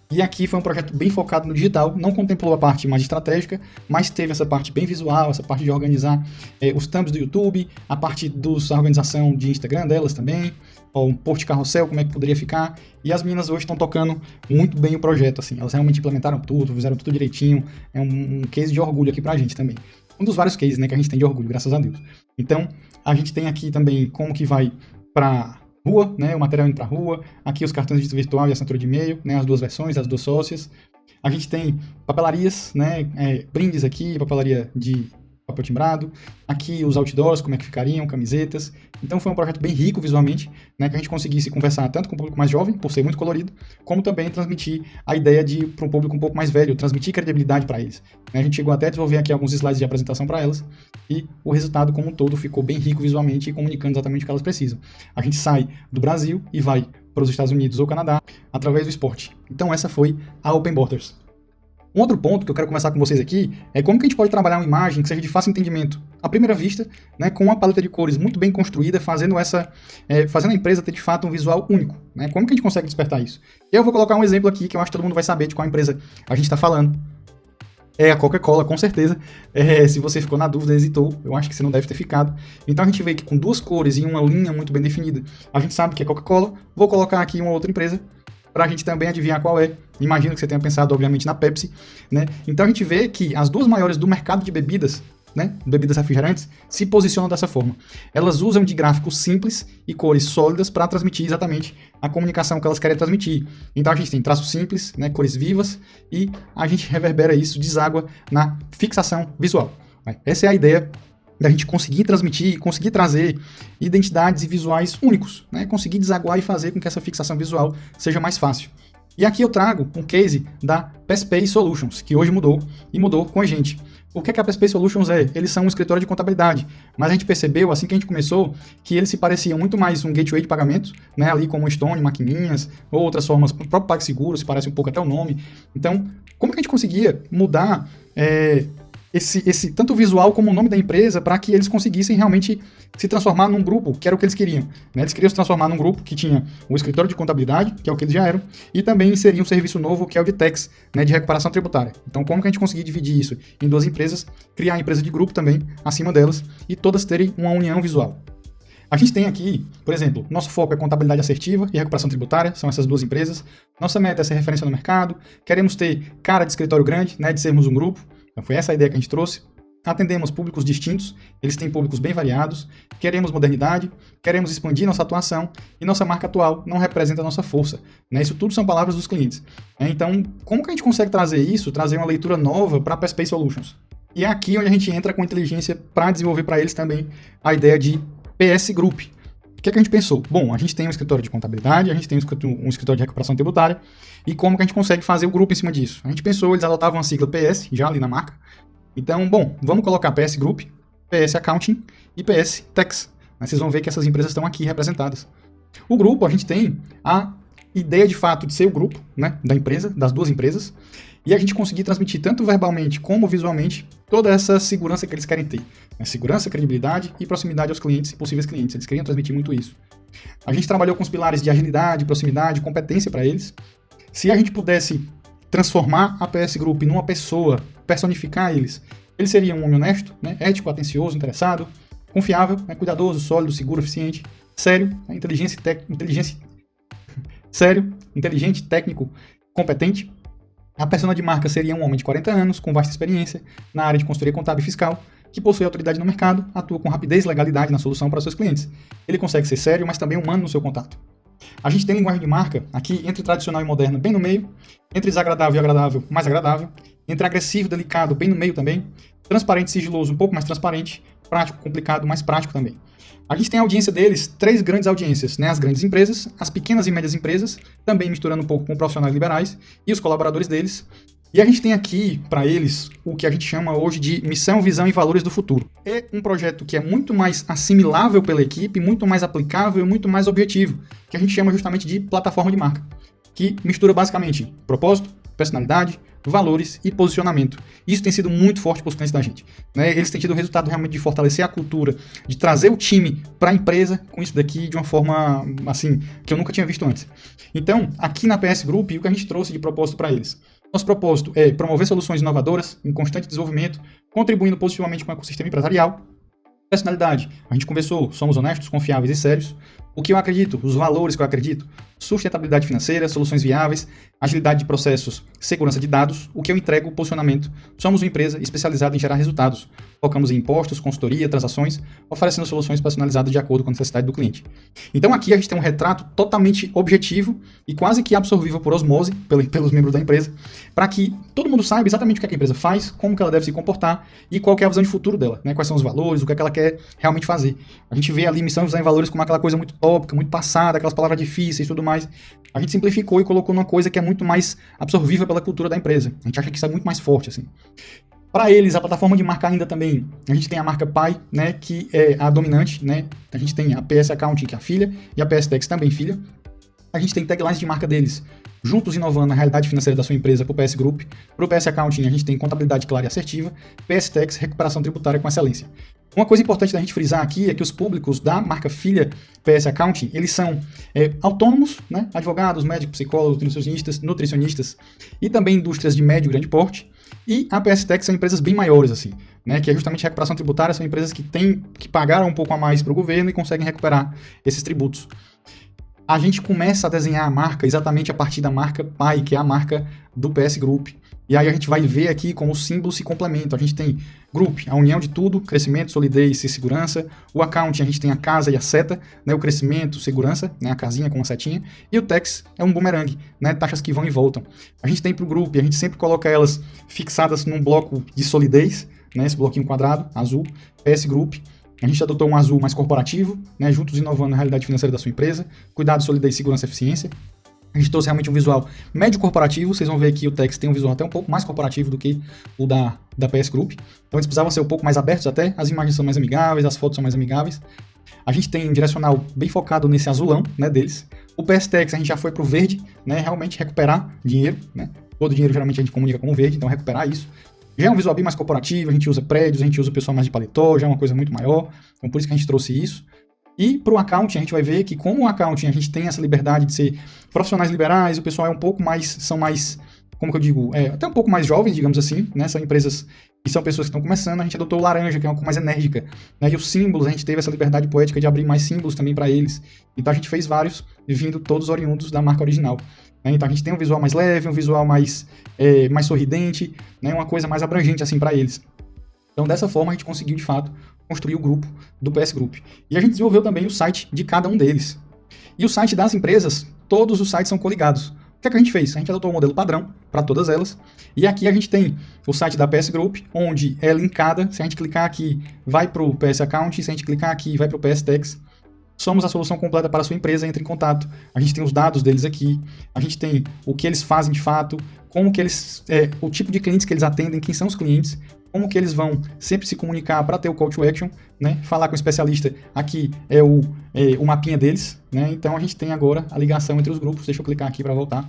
E aqui foi um projeto bem focado no digital, não contemplou a parte mais estratégica, mas teve essa parte bem visual, essa parte de organizar os thumbs do YouTube, a parte da organização de Instagram delas também, um post carrossel, como é que poderia ficar. E as meninas hoje estão tocando muito bem o projeto, assim, elas realmente implementaram tudo, fizeram tudo direitinho, é um case de orgulho aqui pra gente também. Um dos vários cases, né, que a gente tem de orgulho, graças a Deus. Então, a gente tem aqui também como que vai pra rua, né, o material indo para rua, aqui os cartões de virtual e assinatura de e-mail, né, as duas versões, as duas sócias. A gente tem papelarias, né, brindes aqui, papelaria de papel timbrado, aqui os outdoors, como é que ficariam, camisetas. Então foi um projeto bem rico visualmente, né, que a gente conseguisse conversar tanto com o público mais jovem, por ser muito colorido, como também transmitir a ideia de para um público um pouco mais velho, transmitir credibilidade para eles. A gente chegou até a desenvolver aqui alguns slides de apresentação para elas, e o resultado como um todo ficou bem rico visualmente e comunicando exatamente o que elas precisam. A gente sai do Brasil e vai para os Estados Unidos ou Canadá através do esporte. Então essa foi a Open Borders. Um outro ponto que eu quero conversar com vocês aqui é como que a gente pode trabalhar uma imagem que seja de fácil entendimento, à primeira vista, né, com uma paleta de cores muito bem construída, fazendo a empresa ter de fato um visual único. Né? Como que a gente consegue despertar isso? Eu vou colocar um exemplo aqui que eu acho que todo mundo vai saber de qual empresa a gente está falando. É a Coca-Cola, com certeza. Se você ficou na dúvida, hesitou, eu acho que você não deve ter ficado. Então a gente vê que com duas cores e uma linha muito bem definida, a gente sabe que é Coca-Cola. Vou colocar aqui uma outra empresa, para a gente também adivinhar qual é. Imagino que você tenha pensado, obviamente, na Pepsi, né? Então a gente vê que as duas maiores do mercado de bebidas né, bebidas refrigerantes, se posicionam dessa forma. Elas usam de gráficos simples e cores sólidas para transmitir exatamente a comunicação que elas querem transmitir. Então a gente tem traços simples, né, cores vivas, e a gente reverbera isso, deságua na fixação visual. Essa é a ideia da gente conseguir transmitir, conseguir trazer identidades e visuais únicos, né, conseguir desaguar e fazer com que essa fixação visual seja mais fácil. E aqui eu trago um case da PSPay Solutions, que hoje mudou, e mudou com a gente. O que a PSPay Solutions é? Eles são um escritório de contabilidade, mas a gente percebeu, assim que a gente começou, que eles se pareciam muito mais um gateway de pagamento, né, ali como o Stone, maquininhas, ou outras formas, o próprio PagSeguro, se parece um pouco até o nome. Então, como que a gente conseguia mudar esse tanto visual como o nome da empresa para que eles conseguissem realmente se transformar num grupo, que era o que eles queriam, né? Eles queriam se transformar num grupo que tinha o escritório de contabilidade, que é o que eles já eram, e também inserir um serviço novo, que é o de tax, né, de recuperação tributária. Então, como que a gente conseguir dividir isso em duas empresas, criar a empresa de grupo também acima delas, e todas terem uma união visual? A gente tem aqui, por exemplo, nosso foco é contabilidade assertiva e recuperação tributária, são essas duas empresas. Nossa meta é ser referência no mercado, queremos ter cara de escritório grande, né, de sermos um grupo. Então foi essa a ideia que a gente trouxe. Atendemos públicos distintos, eles têm públicos bem variados, queremos modernidade, queremos expandir nossa atuação e nossa marca atual não representa a nossa força, né? Isso tudo são palavras dos clientes. Então, como que a gente consegue trazer isso, trazer uma leitura nova para a PSPay Solutions? E é aqui onde a gente entra com inteligência para desenvolver para eles também a ideia de PS Group. O que a gente pensou? Bom, a gente tem um escritório de contabilidade, a gente tem um escritório de recuperação tributária, e como que a gente consegue fazer o grupo em cima disso? A gente pensou, eles adotavam a sigla PS, já ali na marca. Então, bom, vamos colocar PS Group, PS Accounting e PS Tax. Mas vocês vão ver que essas empresas estão aqui representadas. O grupo, a gente tem a ideia de fato de ser o grupo, né, da empresa, das duas empresas, e a gente conseguir transmitir tanto verbalmente como visualmente toda essa segurança que eles querem ter. Né? Segurança, credibilidade e proximidade aos clientes e possíveis clientes. Eles queriam transmitir muito isso. A gente trabalhou com os pilares de agilidade, proximidade, competência para eles. Se a gente pudesse transformar a PS Group numa pessoa, personificar eles, eles seriam um homem honesto, né, ético, atencioso, interessado, confiável, né, cuidadoso, sólido, seguro, eficiente, sério, né, inteligente, técnico, competente. A persona de marca seria um homem de 40 anos, com vasta experiência na área de consultoria contábil e fiscal, que possui autoridade no mercado, atua com rapidez e legalidade na solução para seus clientes. Ele consegue ser sério, mas também humano no seu contato. A gente tem linguagem de marca aqui entre tradicional e moderno bem no meio, entre desagradável e agradável mais agradável, entre agressivo e delicado bem no meio também, transparente e sigiloso um pouco mais transparente, prático, complicado, mais prático também. A gente tem a audiência deles, 3 grandes audiências, né? As grandes empresas, as pequenas e médias empresas, também misturando um pouco com profissionais liberais, e os colaboradores deles. E a gente tem aqui, para eles, o que a gente chama hoje de missão, visão e valores do futuro. É um projeto que é muito mais assimilável pela equipe, muito mais aplicável e muito mais objetivo, que a gente chama justamente de plataforma de marca, que mistura basicamente propósito, personalidade, valores e posicionamento. Isso tem sido muito forte para os clientes da gente, né? Eles têm tido o resultado realmente de fortalecer a cultura, de trazer o time para a empresa com isso daqui de uma forma, assim, que eu nunca tinha visto antes. Então, aqui na PS Group, o que a gente trouxe de propósito para eles? Nosso propósito é promover soluções inovadoras, em constante desenvolvimento, contribuindo positivamente com o ecossistema empresarial. Personalidade, a gente conversou, somos honestos, confiáveis e sérios. O que eu acredito, os valores que eu acredito, sustentabilidade financeira, soluções viáveis, agilidade de processos, segurança de dados. O que eu entrego, posicionamento, somos uma empresa especializada em gerar resultados. Focamos em impostos, consultoria, transações, oferecendo soluções personalizadas de acordo com a necessidade do cliente. Então aqui a gente tem um retrato totalmente objetivo e quase que absorvível por osmose pelos membros da empresa, para que todo mundo saiba exatamente o que a empresa faz, como que ela deve se comportar e qual que é a visão de futuro dela, né? Quais são os valores, o que é que ela quer realmente fazer. A gente vê ali missão, visão e valores como aquela coisa muito tópica, muito passada, aquelas palavras difíceis e tudo mais. A gente simplificou e colocou numa coisa que é muito mais absorvível pela cultura da empresa. A gente acha que isso é muito mais forte, assim. Para eles, a plataforma de marca ainda também, a gente tem a marca pai, né, que é a dominante, né? A gente tem a PS Accounting, que é a filha, e a PS Tax também filha. A gente tem taglines de marca deles, juntos inovando a realidade financeira da sua empresa para o PS Group. Para o PS Accounting, a gente tem contabilidade clara e assertiva, PS Tax, recuperação tributária com excelência. Uma coisa importante da gente frisar aqui é que os públicos da marca filha PS Accounting, eles são autônomos, né? Advogados, médicos, psicólogos, nutricionistas e também indústrias de médio e grande porte. E a PS Tax são empresas bem maiores, assim, né? Que é justamente recuperação tributária, são empresas que pagaram um pouco a mais para o governo e conseguem recuperar esses tributos. A gente começa a desenhar a marca exatamente a partir da marca pai, que é a marca do PS Group. E aí a gente vai ver aqui como os símbolos se complementam. A gente tem Group, a união de tudo, crescimento, solidez e segurança. O Account, a gente tem a casa e a seta, né, o crescimento, segurança, né, a casinha com a setinha. E o Tax é um boomerang, né, taxas que vão e voltam. A gente tem para o Group, a gente sempre coloca elas fixadas num bloco de solidez, né, esse bloquinho quadrado, azul, PS Group. A gente adotou um azul mais corporativo, né, juntos inovando na realidade financeira da sua empresa. Cuidado, solidez, segurança e eficiência. A gente trouxe realmente um visual médio corporativo. Vocês vão ver que o Tex tem um visual até um pouco mais corporativo do que o da PS Group. Então eles precisavam ser um pouco mais abertos até. As imagens são mais amigáveis, as fotos são mais amigáveis. A gente tem um direcional bem focado nesse azulão, né, deles. O PS Tex a gente já foi pro verde, né, realmente recuperar dinheiro, né. Todo dinheiro geralmente a gente comunica como verde, então recuperar isso. Já é um visual bem mais corporativo, a gente usa prédios, a gente usa o pessoal mais de paletó, já é uma coisa muito maior. Então por isso que a gente trouxe isso. E para o accounting, a gente vai ver que como o accounting a gente tem essa liberdade de ser profissionais liberais, o pessoal é um pouco mais, são mais, como que eu digo, até um pouco mais jovens, digamos assim, né? São empresas e são pessoas que estão começando. A gente adotou o laranja, que é uma coisa mais enérgica, né? E os símbolos, a gente teve essa liberdade poética de abrir mais símbolos também para eles. Então a gente fez vários, vindo todos oriundos da marca original. Né? Então a gente tem um visual mais leve, um visual mais sorridente, né? Uma coisa mais abrangente assim para eles. Então dessa forma a gente conseguiu de fato construir o grupo do PS Group. E a gente desenvolveu também o site de cada um deles. E o site das empresas, todos os sites são coligados. O que é que a gente fez? A gente adotou o modelo padrão para todas elas. E aqui a gente tem o site da PS Group, onde é linkada. Se a gente clicar aqui, vai para o PS Account. Se a gente clicar aqui, vai para o PS Tax. Somos a solução completa para a sua empresa, entre em contato. A gente tem os dados deles aqui, a gente tem o que eles fazem de fato, como que eles, o tipo de clientes que eles atendem, quem são os clientes, como que eles vão sempre se comunicar para ter o call to action, né? Falar com o especialista, aqui é o mapinha deles, né? Então a gente tem agora a ligação entre os grupos. Deixa eu clicar aqui para voltar.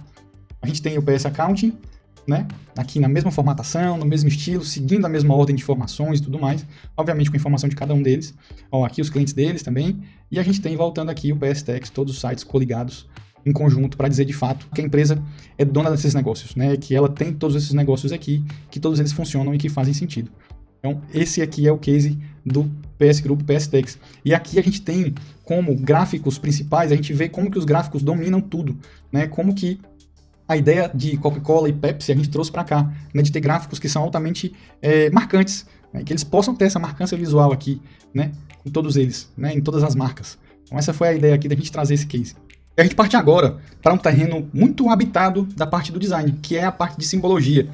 A gente tem o PS Accounting, né? Aqui na mesma formatação, no mesmo estilo, seguindo a mesma ordem de informações e tudo mais, obviamente com informação de cada um deles. Ó, aqui os clientes deles também, e a gente tem, voltando aqui, o PS Tax, todos os sites coligados em conjunto para dizer de fato que a empresa é dona desses negócios, né? Que ela tem todos esses negócios aqui, que todos eles funcionam e que fazem sentido. Então, esse aqui é o case do PS Group, PS Tax. E aqui a gente tem como gráficos principais, a gente vê como que os gráficos dominam tudo, né? Como que a ideia de Coca-Cola e Pepsi a gente trouxe para cá, né, de ter gráficos que são altamente marcantes, né, que eles possam ter essa marcância visual aqui, né, em todos eles, né, em todas as marcas. Então essa foi a ideia aqui da gente trazer esse case. E a gente parte agora para um terreno muito habitado da parte do design, que é a parte de simbologia.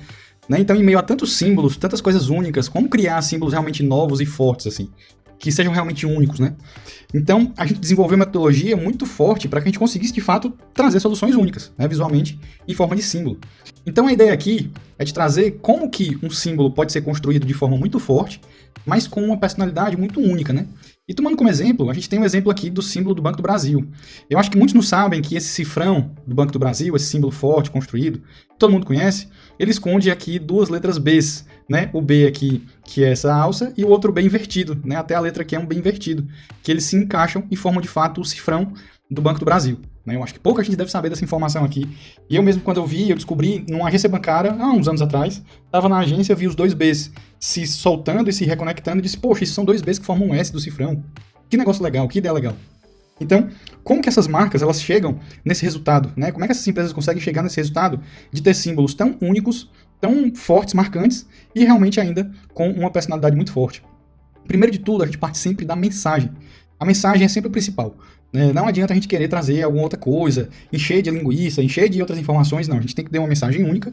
Né? Então, em meio a tantos símbolos, tantas coisas únicas, como criar símbolos realmente novos e fortes, assim, que sejam realmente únicos, né? Então, a gente desenvolveu uma metodologia muito forte para que a gente conseguisse, de fato, trazer soluções únicas, né, visualmente, em forma de símbolo. Então, a ideia aqui é de trazer como que um símbolo pode ser construído de forma muito forte, mas com uma personalidade muito única, né? E tomando como exemplo, a gente tem um exemplo aqui do símbolo do Banco do Brasil. Eu acho que muitos não sabem que esse cifrão do Banco do Brasil, esse símbolo forte, construído, todo mundo conhece, ele esconde aqui duas letras Bs, né? O B aqui, que é essa alça, e o outro B invertido, né? Até a letra aqui é um B invertido, que eles se encaixam e formam de fato o cifrão do Banco do Brasil. Né? Eu acho que pouca gente deve saber dessa informação aqui. E eu mesmo, quando eu descobri numa agência bancária, há uns anos atrás, estava na agência, vi os dois Bs se soltando e se reconectando, e disse, poxa, esses são dois Bs que formam um S do cifrão. Que negócio legal, que ideia legal. Então, como que essas marcas elas chegam nesse resultado? Né? Como é que essas empresas conseguem chegar nesse resultado de ter símbolos tão únicos, tão fortes, marcantes, e realmente ainda com uma personalidade muito forte? Primeiro de tudo, a gente parte sempre da mensagem. A mensagem é sempre o principal. Né? Não adianta a gente querer trazer alguma outra coisa, encher de linguiça, encher de outras informações, não. A gente tem que ter uma mensagem única,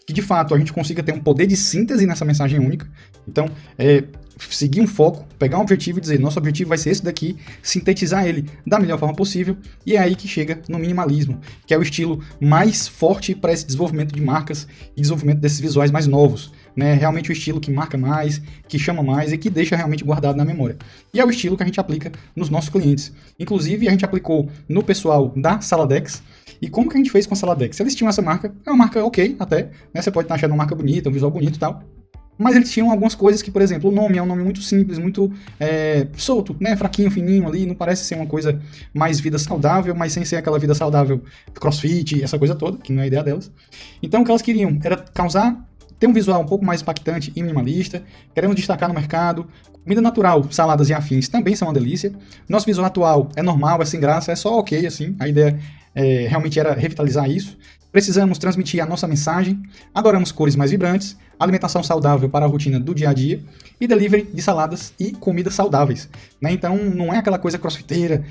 que de fato a gente consiga ter um poder de síntese nessa mensagem única. Então, seguir um foco, pegar um objetivo e dizer, nosso objetivo vai ser esse daqui, sintetizar ele da melhor forma possível, e é aí que chega no minimalismo, que é o estilo mais forte para esse desenvolvimento de marcas e desenvolvimento desses visuais mais novos. Né, realmente o estilo que marca mais, que chama mais e que deixa realmente guardado na memória. E é o estilo que a gente aplica nos nossos clientes. Inclusive, a gente aplicou no pessoal da Saladex. E como que a gente fez com a Saladex? Eles tinham essa marca, é uma marca ok até, né, você pode estar achando uma marca bonita, um visual bonito e tal. Mas eles tinham algumas coisas que, por exemplo, o nome é um nome muito simples, muito solto, né, fraquinho, fininho ali, não parece ser uma coisa mais vida saudável, mas sem ser aquela vida saudável crossfit, essa coisa toda, que não é a ideia delas. Então o que elas queriam era ter um visual um pouco mais impactante e minimalista, queremos destacar no mercado. Comida natural, saladas e afins também são uma delícia. Nosso visual atual é normal, é sem graça, é só ok, assim. A ideia realmente era revitalizar isso. Precisamos transmitir a nossa mensagem, adoramos cores mais vibrantes, alimentação saudável para a rotina do dia a dia e delivery de saladas e comidas saudáveis. Né? Então não é aquela coisa crossfiteira,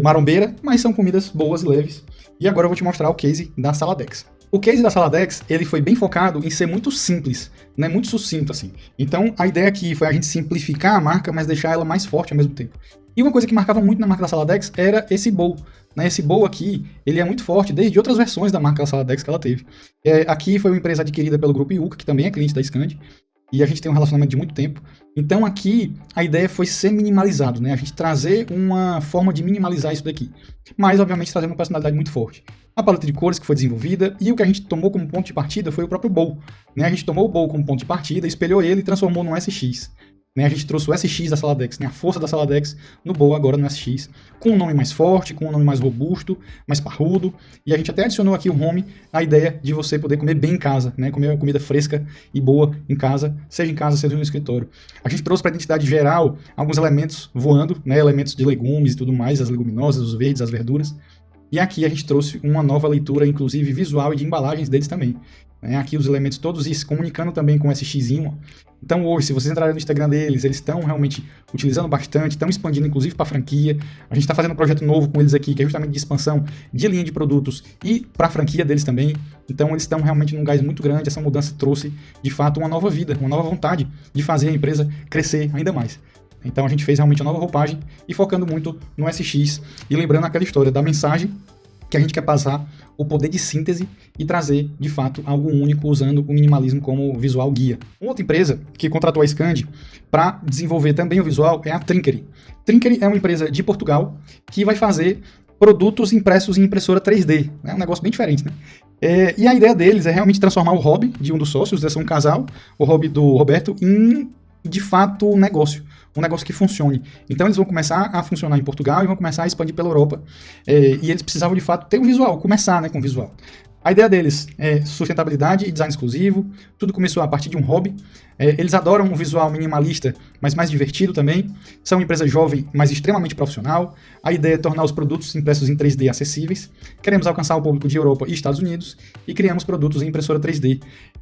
marombeira, mas são comidas boas e leves. E agora eu vou te mostrar o case da Saladex. O case da Saladex, ele foi bem focado em ser muito simples, né? Muito sucinto assim. Então a ideia aqui foi a gente simplificar a marca, mas deixar ela mais forte ao mesmo tempo. E uma coisa que marcava muito na marca da Saladex era esse bowl. Né? Esse bowl aqui, ele é muito forte desde outras versões da marca da Saladex que ela teve. Aqui foi uma empresa adquirida pelo Grupo Yuka, que também é cliente da Scandi, e a gente tem um relacionamento de muito tempo. Então aqui a ideia foi ser minimalizado, né? A gente trazer uma forma de minimalizar isso daqui. Mas obviamente trazendo uma personalidade muito forte. A paleta de cores que foi desenvolvida e o que a gente tomou como ponto de partida foi o próprio bowl. Né? A gente tomou o bowl como ponto de partida, espelhou ele e transformou num SX. Né? A gente trouxe o SX da Saladex, né? A força da Saladex no bowl agora no SX, com um nome mais forte, com um nome mais robusto, mais parrudo, e a gente até adicionou aqui o home, a ideia de você poder comer bem em casa, né? Comer uma comida fresca e boa em casa, seja no escritório. A gente trouxe para a identidade geral alguns elementos voando, né? Elementos de legumes e tudo mais, as leguminosas, os verdes, as verduras, e aqui a gente trouxe uma nova leitura, inclusive visual e de embalagens deles também. Aqui os elementos todos isso, comunicando também com esse Xzinho. Então hoje, se vocês entrarem no Instagram deles, eles estão realmente utilizando bastante, estão expandindo inclusive para a franquia. A gente está fazendo um projeto novo com eles aqui, que é justamente de expansão de linha de produtos e para a franquia deles também. Então eles estão realmente num gás muito grande, essa mudança trouxe de fato uma nova vida, uma nova vontade de fazer a empresa crescer ainda mais. Então a gente fez realmente uma nova roupagem e focando muito no SX e lembrando aquela história da mensagem que a gente quer passar, o poder de síntese e trazer, de fato, algo único usando o minimalismo como visual guia. Uma outra empresa que contratou a Scandi para desenvolver também o visual é a Trinkery. Trinkery é uma empresa de Portugal que vai fazer produtos impressos em impressora 3D. É um negócio bem diferente, né? E a ideia deles é realmente transformar o hobby de um dos sócios, desse um casal, o hobby do Roberto, em, de fato, um negócio que funcione. Então eles vão começar a funcionar em Portugal e vão começar a expandir pela Europa. E eles precisavam, de fato, ter um visual, começar, né, com visual. A ideia deles é sustentabilidade e design exclusivo. Tudo começou a partir de um hobby. Eles adoram um visual minimalista, mas mais divertido também. São uma empresa jovem, mas extremamente profissional. A ideia é tornar os produtos impressos em 3D acessíveis. Queremos alcançar o público de Europa e Estados Unidos e criamos produtos em impressora 3D.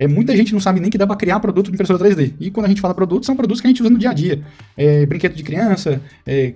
Muita gente não sabe nem que dá para criar produto em impressora 3D. E quando a gente fala produtos, são produtos que a gente usa no dia a dia. Brinquedo de criança,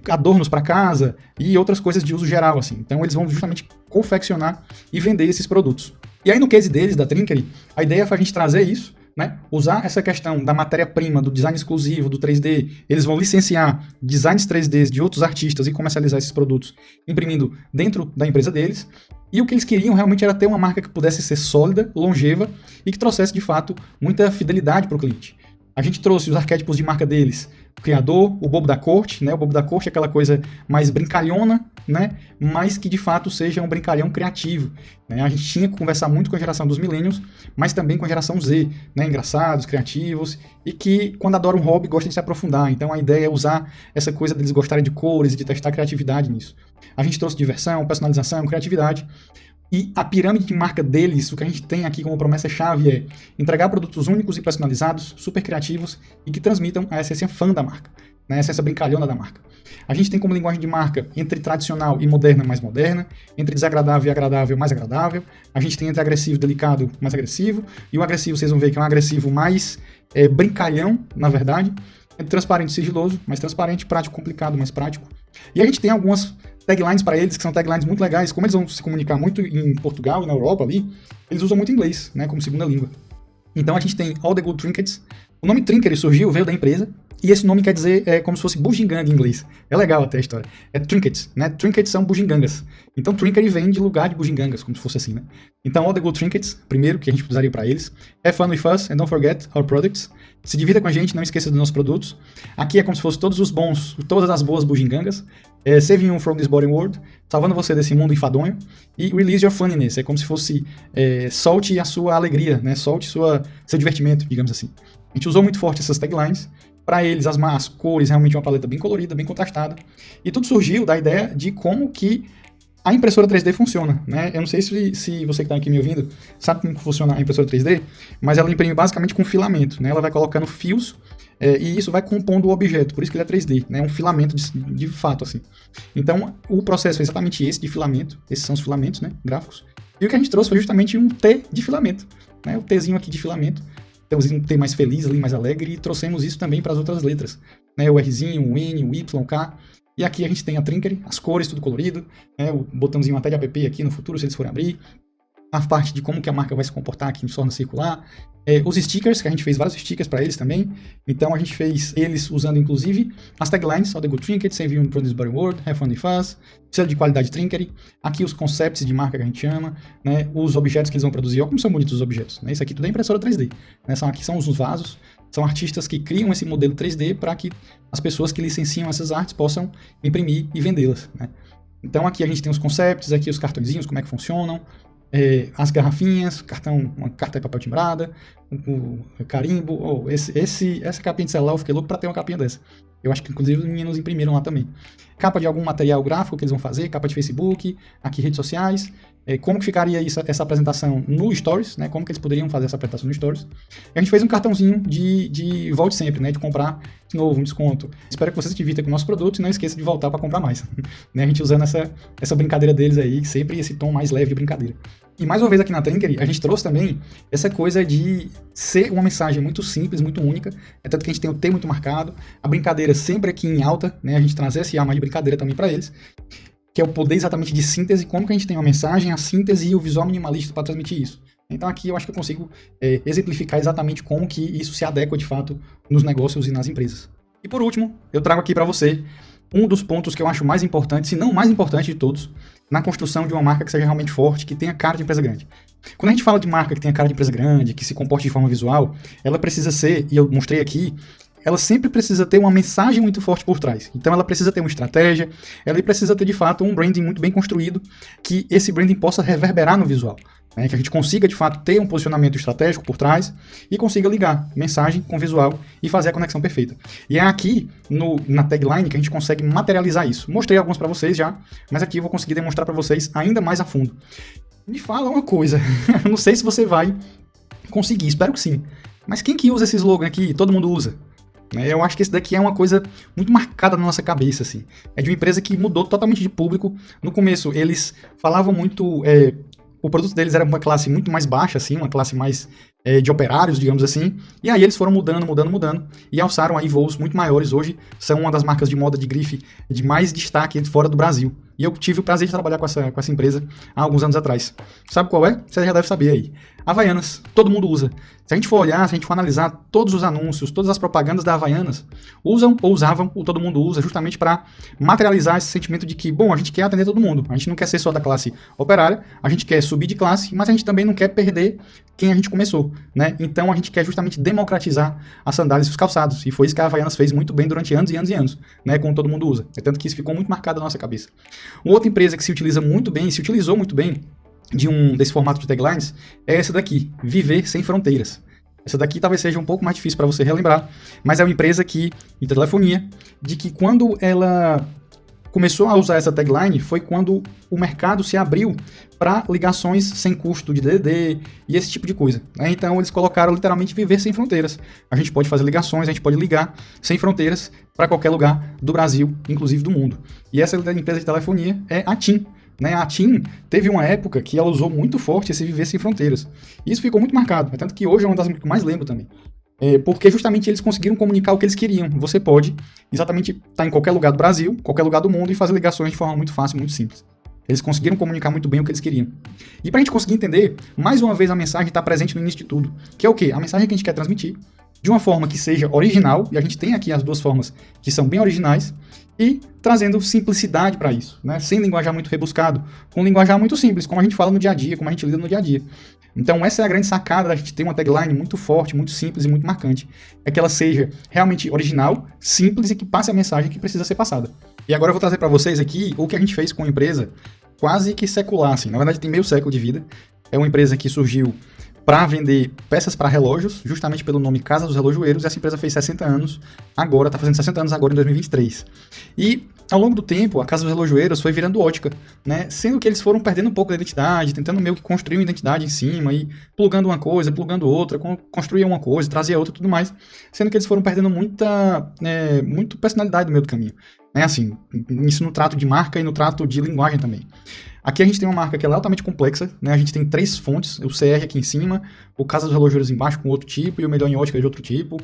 adornos para casa e outras coisas de uso geral, assim. Então eles vão justamente confeccionar e vender esses produtos. E aí no case deles, da Trinkery, a ideia foi a gente trazer isso, né? Usar essa questão da matéria-prima, do design exclusivo, do 3D. Eles vão licenciar designs 3D de outros artistas e comercializar esses produtos, imprimindo dentro da empresa deles. E o que eles queriam realmente era ter uma marca que pudesse ser sólida, longeva e que trouxesse, de fato, muita fidelidade para o cliente. A gente trouxe os arquétipos de marca deles, o criador, o bobo da corte, né? O bobo da corte é aquela coisa mais brincalhona, né? Mas que de fato seja um brincalhão criativo. Né? A gente tinha que conversar muito com a geração dos millennials, mas também com a geração Z, né? Engraçados, criativos, e que quando adoram um hobby gostam de se aprofundar. Então a ideia é usar essa coisa deles gostarem de cores e de testar criatividade nisso. A gente trouxe diversão, personalização, criatividade. E a pirâmide de marca deles, o que a gente tem aqui como promessa-chave é entregar produtos únicos e personalizados, super criativos e que transmitam a essência fã da marca, né? A essência brincalhona da marca. A gente tem como linguagem de marca entre tradicional e moderna mais moderna, entre desagradável e agradável mais agradável. A gente tem entre agressivo e delicado mais agressivo. E o agressivo, vocês vão ver que é um agressivo mais brincalhão, na verdade. Entre transparente e sigiloso, mais transparente, prático, complicado, mais prático. E a gente tem algumas taglines para eles, que são taglines muito legais. Como eles vão se comunicar muito em Portugal e na Europa ali, eles usam muito inglês, né, como segunda língua. Então a gente tem All the Good Trinkets. O nome Trinkery veio da empresa, e esse nome quer dizer como se fosse bugiganga em inglês. É legal até a história. É trinkets, né? Trinkets são bugigangas. Então Trinkery vem de lugar de bugigangas, como se fosse assim, né? Então All the Good Trinkets, primeiro que a gente precisaria para eles. Have fun with us and don't forget our products. Se divida com a gente, não esqueça dos nossos produtos. Aqui é como se fosse todas as boas bugigangas. Saving you from this boring world, salvando você desse mundo enfadonho. E release your funniness, é como se fosse solte a sua alegria, né? Solte seu divertimento, digamos assim. A gente usou muito forte essas taglines. Para eles, as cores, realmente uma paleta bem colorida, bem contrastada. E tudo surgiu da ideia de como que A impressora 3D funciona, né? Eu não sei se você que está aqui me ouvindo sabe como funciona a impressora 3D, mas ela imprime basicamente com filamento, né? Ela vai colocando fios e isso vai compondo o objeto, por isso que ele é 3D, né? Um filamento de fato, assim. Então, o processo é exatamente esse de filamento, esses são os filamentos, né? Gráficos. E o que a gente trouxe foi justamente um T de filamento, né? O Tzinho aqui de filamento, um T mais feliz ali, mais alegre, e trouxemos isso também para as outras letras, né? O Rzinho, o N, o Y, o K. E aqui a gente tem a Trinkery, as cores, tudo colorido, né? O botãozinho até de app aqui no futuro, se eles forem abrir. A parte de como que a marca vai se comportar aqui em forma circular. Os stickers, que a gente fez vários stickers para eles também. Então a gente fez eles usando inclusive as taglines, All the Good Trinket, Save You from This Body World, Have Fun and Fuzz, selo de qualidade Trinkery. Aqui os concepts de marca que a gente chama, né? Os objetos que eles vão produzir. Olha como são bonitos os objetos, né? Isso aqui tudo é impressora 3D. Né? Aqui são os vasos. São artistas que criam esse modelo 3D para que as pessoas que licenciam essas artes possam imprimir e vendê-las, né? Então aqui a gente tem os concepts, aqui os cartõezinhos, como é que funcionam, as garrafinhas, uma carta de papel timbrada, o carimbo. Essa capinha de celular eu fiquei louco para ter uma capinha dessa. Eu acho que inclusive os meninos imprimiram lá também. Capa de algum material gráfico que eles vão fazer, capa de Facebook, aqui redes sociais. Como que ficaria essa apresentação no Stories, né? Como que eles poderiam fazer essa apresentação no Stories. E a gente fez um cartãozinho de volte sempre, né? De comprar de novo, um desconto. Espero que você se divirta com o nosso produto e não esqueça de voltar para comprar mais. Né? A gente usando essa brincadeira deles aí, sempre esse tom mais leve de brincadeira. E mais uma vez aqui na Trinkery, a gente trouxe também essa coisa de ser uma mensagem muito simples, muito única. É tanto que a gente tem o T muito marcado, a brincadeira sempre aqui em alta, né? A gente trazer esse ar mais de brincadeira também para eles, que é o poder exatamente de síntese, como que a gente tem uma mensagem, a síntese e o visual minimalista para transmitir isso. Então aqui eu acho que eu consigo exemplificar exatamente como que isso se adequa de fato nos negócios e nas empresas. E por último, eu trago aqui para você um dos pontos que eu acho mais importante, se não mais importante de todos, na construção de uma marca que seja realmente forte, que tenha cara de empresa grande. Quando a gente fala de marca que tenha cara de empresa grande, que se comporte de forma visual, ela precisa ser, e eu mostrei aqui, ela sempre precisa ter uma mensagem muito forte por trás. Então ela precisa ter uma estratégia, ela precisa ter de fato um branding muito bem construído, que esse branding possa reverberar no visual. Né, que a gente consiga, de fato, ter um posicionamento estratégico por trás e consiga ligar mensagem com visual e fazer a conexão perfeita. E é aqui, na tagline, que a gente consegue materializar isso. Mostrei alguns para vocês já, mas aqui eu vou conseguir demonstrar para vocês ainda mais a fundo. Me fala uma coisa, eu não sei se você vai conseguir, espero que sim, mas quem que usa esse slogan aqui? Todo mundo usa. Eu acho que esse daqui é uma coisa muito marcada na nossa cabeça, assim. É de uma empresa que mudou totalmente de público. No começo, eles falavam muito... o produto deles era uma classe muito mais baixa, assim, uma classe mais de operários, digamos assim, e aí eles foram mudando, e alçaram aí voos muito maiores. Hoje são uma das marcas de moda de grife de mais destaque fora do Brasil. E eu tive o prazer de trabalhar com essa empresa há alguns anos atrás. Sabe qual é? Você já deve saber aí. Havaianas, todo mundo usa. Se a gente for olhar, se a gente for analisar todos os anúncios, todas as propagandas da Havaianas, usam ou usavam, ou todo mundo usa, justamente para materializar esse sentimento de que, bom, a gente quer atender todo mundo. A gente não quer ser só da classe operária, a gente quer subir de classe, mas a gente também não quer perder quem a gente começou, né? Então a gente quer justamente democratizar as sandálias e os calçados. E foi isso que a Havaianas fez muito bem durante anos e anos e anos, né? Como todo mundo usa. É tanto que isso ficou muito marcado na nossa cabeça. Uma outra empresa que se utiliza muito bem, se utilizou muito bem desse formato de taglines, é essa daqui, Viver Sem Fronteiras. Essa daqui talvez seja um pouco mais difícil para você relembrar, mas é uma empresa de telefonia, de que quando ela começou a usar essa tagline foi quando o mercado se abriu para ligações sem custo de DDD e esse tipo de coisa. Então eles colocaram literalmente Viver Sem Fronteiras. A gente pode fazer ligações, a gente pode ligar sem fronteiras para qualquer lugar do Brasil, inclusive do mundo. E essa empresa de telefonia é a TIM. A TIM teve uma época que ela usou muito forte esse Viver Sem Fronteiras. E isso ficou muito marcado, tanto que hoje é uma das que eu mais lembro também. Porque justamente eles conseguiram comunicar o que eles queriam. Você pode exatamente estar em qualquer lugar do Brasil, qualquer lugar do mundo e fazer ligações de forma muito fácil, muito simples. Eles conseguiram comunicar muito bem o que eles queriam. E para a gente conseguir entender, mais uma vez a mensagem está presente no início de tudo. Que é o quê? A mensagem que a gente quer transmitir de uma forma que seja original, e a gente tem aqui as duas formas que são bem originais, e trazendo simplicidade para isso, né? Sem linguajar muito rebuscado, com linguajar muito simples, como a gente fala no dia a dia, como a gente lida no dia a dia. Então essa é a grande sacada da gente ter uma tagline muito forte, muito simples e muito marcante. É que ela seja realmente original, simples e que passe a mensagem que precisa ser passada. E agora eu vou trazer para vocês aqui o que a gente fez com a empresa quase que secular, assim. Na verdade tem meio século de vida. É uma empresa que surgiu para vender peças para relógios, justamente pelo nome Casa dos Relojoeiros. Essa empresa fez 60 anos, agora está fazendo 60 anos agora em 2023. E ao longo do tempo, a Casa dos Relojoeiros foi virando ótica, né? Sendo que eles foram perdendo um pouco da identidade, tentando meio que construir uma identidade em cima e plugando uma coisa, plugando outra, construía uma coisa, trazia outra e tudo mais, sendo que eles foram perdendo muito personalidade no meio do caminho. Né? Assim, isso no trato de marca e no trato de linguagem também. Aqui a gente tem uma marca que é altamente complexa, né? A gente tem 3 fontes, o CR aqui em cima, o Casa dos Relojoeiros embaixo com outro tipo e o Melhor em Ótica de outro tipo.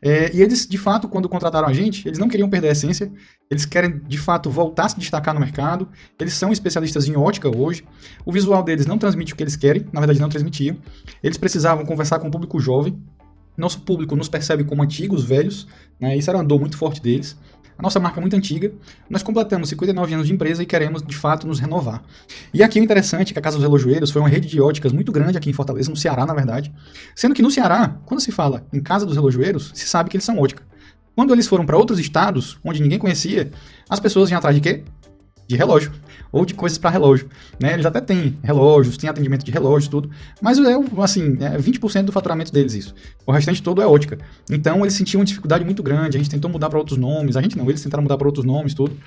E eles, de fato, quando contrataram a gente, eles não queriam perder a essência, eles querem, de fato, voltar a se destacar no mercado, eles são especialistas em ótica hoje, o visual deles não transmite o que eles querem, na verdade não transmitia, eles precisavam conversar com o público jovem, nosso público nos percebe como antigos, velhos, né? Isso era uma dor muito forte deles. A nossa marca é muito antiga, nós completamos 59 anos de empresa e queremos, de fato, nos renovar. E aqui o interessante é que a Casa dos Relojoeiros foi uma rede de óticas muito grande aqui em Fortaleza, no Ceará, na verdade. Sendo que no Ceará, quando se fala em Casa dos Relojoeiros, se sabe que eles são ótica. Quando eles foram para outros estados, onde ninguém conhecia, as pessoas iam atrás de quê? De relógio, ou de coisas para relógio, né? Eles até têm relógios, têm atendimento de relógios, tudo, mas é 20% do faturamento deles isso. O restante todo é ótica. Então eles sentiam uma dificuldade muito grande, a gente tentou mudar para outros nomes, a gente não, eles tentaram mudar para outros nomes, tudo.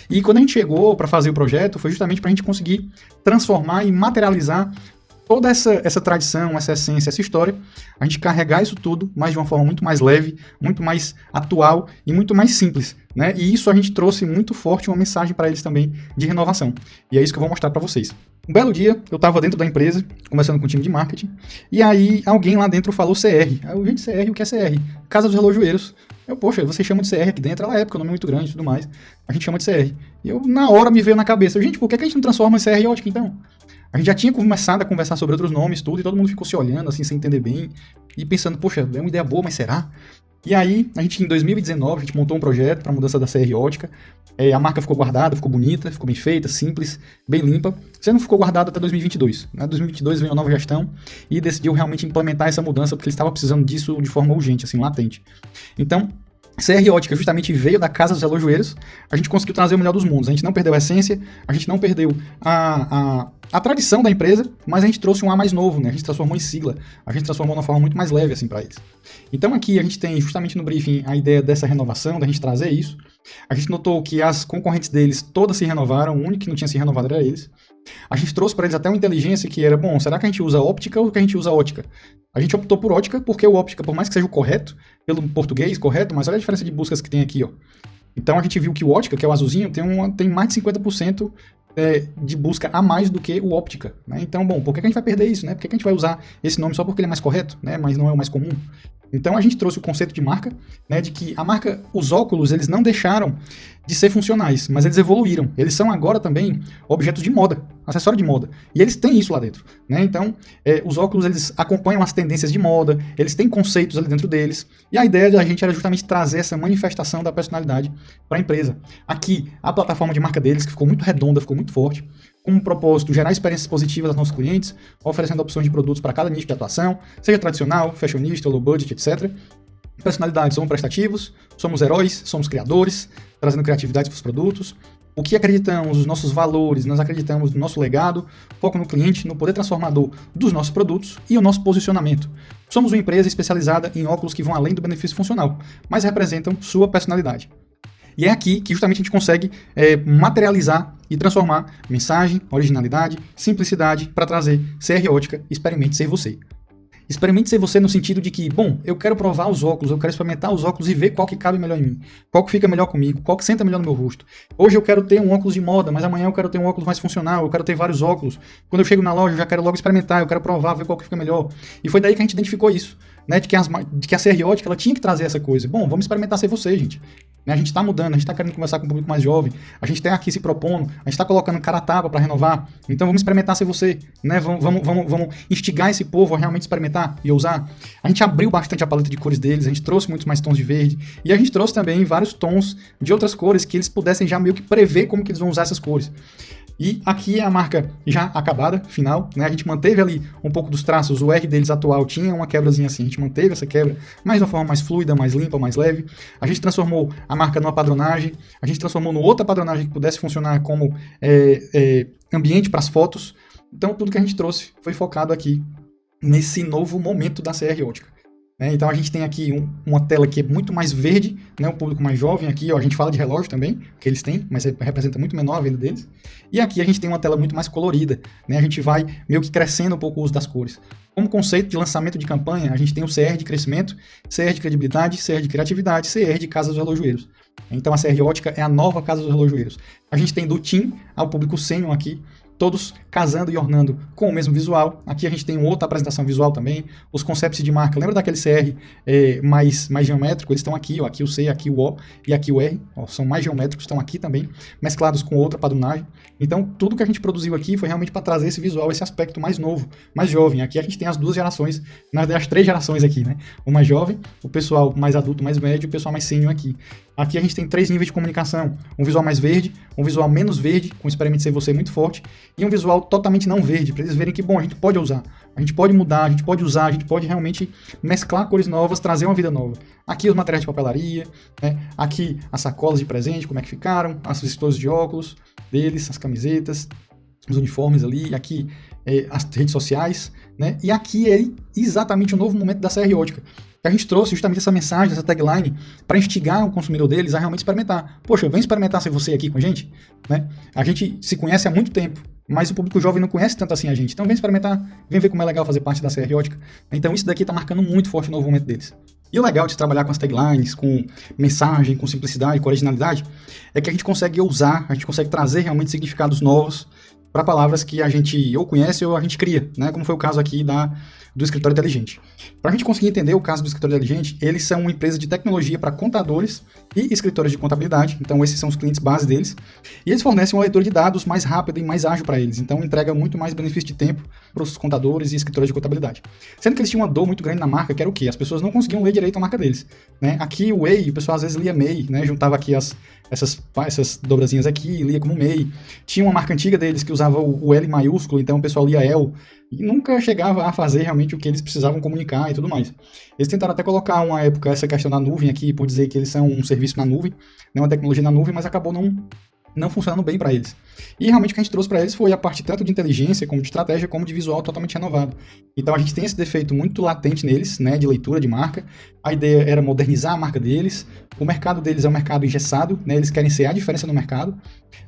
E quando a gente chegou para fazer o projeto, foi justamente para a gente conseguir transformar e materializar toda essa tradição, essa essência, essa história, a gente carregar isso tudo, mas de uma forma muito mais leve, muito mais atual e muito mais simples, né? E isso a gente trouxe muito forte uma mensagem para eles também de renovação. E é isso que eu vou mostrar para vocês. Um belo dia, eu estava dentro da empresa, conversando com o time de marketing, e aí alguém lá dentro falou CR. Aí eu, gente, CR, o que é CR? Casa dos Relojoeiros. Poxa, você chama de CR aqui dentro? Ela é, porque o nome é muito grande e tudo mais. A gente chama de CR. E eu, na hora, me veio na cabeça, gente, por que a gente não transforma em CR ótica, então? A gente já tinha começado a conversar sobre outros nomes, tudo, e todo mundo ficou se olhando, assim, sem entender bem, e pensando, poxa, é uma ideia boa, mas será? E aí, a gente, em 2019, a gente montou um projeto para mudança da CR ótica, a marca ficou guardada, ficou bonita, ficou bem feita, simples, bem limpa, você não ficou guardada até 2022, né? 2022 veio uma nova gestão e decidiu realmente implementar essa mudança, porque eles estavam precisando disso de forma urgente, assim, latente. Então, CR Ótica justamente veio da Casa dos Relojoeiros, a gente conseguiu trazer o melhor dos mundos, a gente não perdeu a essência, a gente não perdeu a tradição da empresa, mas a gente trouxe um A mais novo, né? A gente transformou em sigla, a gente transformou de uma forma muito mais leve assim para eles. Então aqui a gente tem justamente no briefing a ideia dessa renovação, da gente trazer isso. A gente notou que as concorrentes deles todas se renovaram, o único que não tinha se renovado era eles. A gente trouxe para eles até uma inteligência que era, bom, será que a gente usa óptica ou que a gente usa ótica? A gente optou por ótica porque o óptica, por mais que seja o correto, pelo português correto, mas olha a diferença de buscas que tem aqui, ó. Então a gente viu que o ótica, que é o azulzinho, tem mais de 50% de busca a mais do que o óptica, né? Então, bom, por que a gente vai perder isso, né? Por que a gente vai usar esse nome só porque ele é mais correto, né? Mas não é o mais comum? Então a gente trouxe o conceito de marca, né? De que a marca, os óculos, eles não deixaram de ser funcionais, mas eles evoluíram. Eles são agora também objetos de moda, acessório de moda. E eles têm isso lá dentro, né? Então, os óculos, eles acompanham as tendências de moda, eles têm conceitos ali dentro deles. E a ideia da gente era justamente trazer essa manifestação da personalidade para a empresa. Aqui, a plataforma de marca deles, que ficou muito redonda, ficou muito forte, com um propósito gerar experiências positivas aos nossos clientes, oferecendo opções de produtos para cada nicho de atuação, seja tradicional, fashionista, low budget, etc. Personalidade, somos prestativos, somos heróis, somos criadores, trazendo criatividade para os produtos. O que acreditamos, os nossos valores, nós acreditamos no nosso legado, foco no cliente, no poder transformador dos nossos produtos e o nosso posicionamento. Somos uma empresa especializada em óculos que vão além do benefício funcional, mas representam sua personalidade. E é aqui que justamente a gente consegue materializar e transformar mensagem, originalidade, simplicidade para trazer CR Ótica, experimente ser você. Experimente ser você no sentido de que, bom, eu quero provar os óculos, eu quero experimentar os óculos e ver qual que cabe melhor em mim, qual que fica melhor comigo, qual que senta melhor no meu rosto. Hoje eu quero ter um óculos de moda, mas amanhã eu quero ter um óculos mais funcional, eu quero ter vários óculos. Quando eu chego na loja eu já quero logo experimentar, eu quero provar, ver qual que fica melhor. E foi daí que a gente identificou isso, né, de que a CR Ótica ela tinha que trazer essa coisa. Bom, vamos experimentar ser você, gente. A gente está mudando, a gente está querendo conversar com o público mais jovem, a gente está aqui se propondo, a gente está colocando cara a tapa para renovar, então vamos experimentar ser você, né? Vamos instigar esse povo a realmente experimentar e ousar. A gente abriu bastante a paleta de cores deles, a gente trouxe muitos mais tons de verde, e a gente trouxe também vários tons de outras cores que eles pudessem já meio que prever como que eles vão usar essas cores. E aqui é a marca já acabada, final, né? A gente manteve ali um pouco dos traços, o R deles atual tinha uma quebrazinha assim, a gente manteve essa quebra, mas de uma forma mais fluida, mais limpa, mais leve. A gente transformou a marca numa padronagem, a gente transformou numa outra padronagem que pudesse funcionar como ambiente para as fotos. Então tudo que a gente trouxe foi focado aqui nesse novo momento da CR Ótica. né? Então a gente tem aqui uma tela que é muito mais verde, né? Um público mais jovem aqui, ó, a gente fala de relógio também, que eles têm, mas representa muito menor a venda deles. E aqui a gente tem uma tela muito mais colorida, né? A gente vai meio que crescendo um pouco o uso das cores. Como conceito de lançamento de campanha, a gente tem o CR de crescimento, CR de credibilidade, CR de criatividade, CR de Casa dos Relojoeiros. Então a CR Ótica é a nova Casa dos Relojoeiros. A gente tem do Team ao público sênior aqui, todos casando e ornando com o mesmo visual. Aqui a gente tem outra apresentação visual também, os conceitos de marca. Lembra daquele CR mais geométrico? Eles estão aqui, ó, aqui o C, aqui o O e aqui o R. Ó, são mais geométricos, estão aqui também, mesclados com outra padronagem. Então, tudo que a gente produziu aqui foi realmente para trazer esse visual, esse aspecto mais novo, mais jovem. Aqui a gente tem as duas gerações, na verdade, as 3 gerações aqui, né? O mais jovem, o pessoal mais adulto, mais médio, e o pessoal mais sênior aqui. Aqui a gente tem 3 níveis de comunicação, um visual mais verde, um visual menos verde, com o Experimente Ser Você muito forte, e um visual totalmente não verde, para eles verem que, bom, a gente pode usar, a gente pode mudar, a gente pode usar, a gente pode realmente mesclar cores novas, trazer uma vida nova. Aqui os materiais de papelaria, né? Aqui as sacolas de presente, como é que ficaram, os extintores de óculos deles, as camisetas, os uniformes ali, aqui as redes sociais, né? E aqui é exatamente o novo momento da CR Ótica. A gente trouxe justamente essa mensagem, essa tagline, para instigar o consumidor deles a realmente experimentar. Poxa, vem experimentar ser você aqui com a gente, né? A gente se conhece há muito tempo, mas o público jovem não conhece tanto assim a gente. Então vem experimentar, vem ver como é legal fazer parte da CR Ótica. Então isso daqui está marcando muito forte o novo momento deles. E o legal de trabalhar com as taglines, com mensagem, com simplicidade, com originalidade, é que a gente consegue ousar, a gente consegue trazer realmente significados novos para palavras que a gente ou conhece ou a gente cria, né? Como foi o caso aqui do Escritório Inteligente. Para a gente conseguir entender o caso do Escritório Inteligente, eles são uma empresa de tecnologia para contadores e escritórios de contabilidade, então esses são os clientes base deles, e eles fornecem uma leitura de dados mais rápida e mais ágil para eles, então entrega muito mais benefício de tempo para os contadores e escritórios de contabilidade. Sendo que eles tinham uma dor muito grande na marca, que era o quê? As pessoas não conseguiam ler direito a marca deles, né? Aqui o EI, o pessoal às vezes lia MEI, né? Juntava aqui essas dobrazinhas aqui, lia como MEI. Tinha uma marca antiga deles que usava o L maiúsculo, então o pessoal lia EL, e nunca chegava a fazer realmente o que eles precisavam comunicar e tudo mais. Eles tentaram até colocar uma época essa questão da nuvem aqui, por dizer que eles são um serviço na nuvem, né, uma tecnologia na nuvem, mas acabou não funcionando bem para eles. E realmente o que a gente trouxe para eles foi a parte tanto de inteligência, como de estratégia, como de visual totalmente renovado. Então a gente tem esse defeito muito latente neles, né, de leitura de marca. A ideia era modernizar a marca deles. O mercado deles é um mercado engessado, né, eles querem ser a diferença no mercado.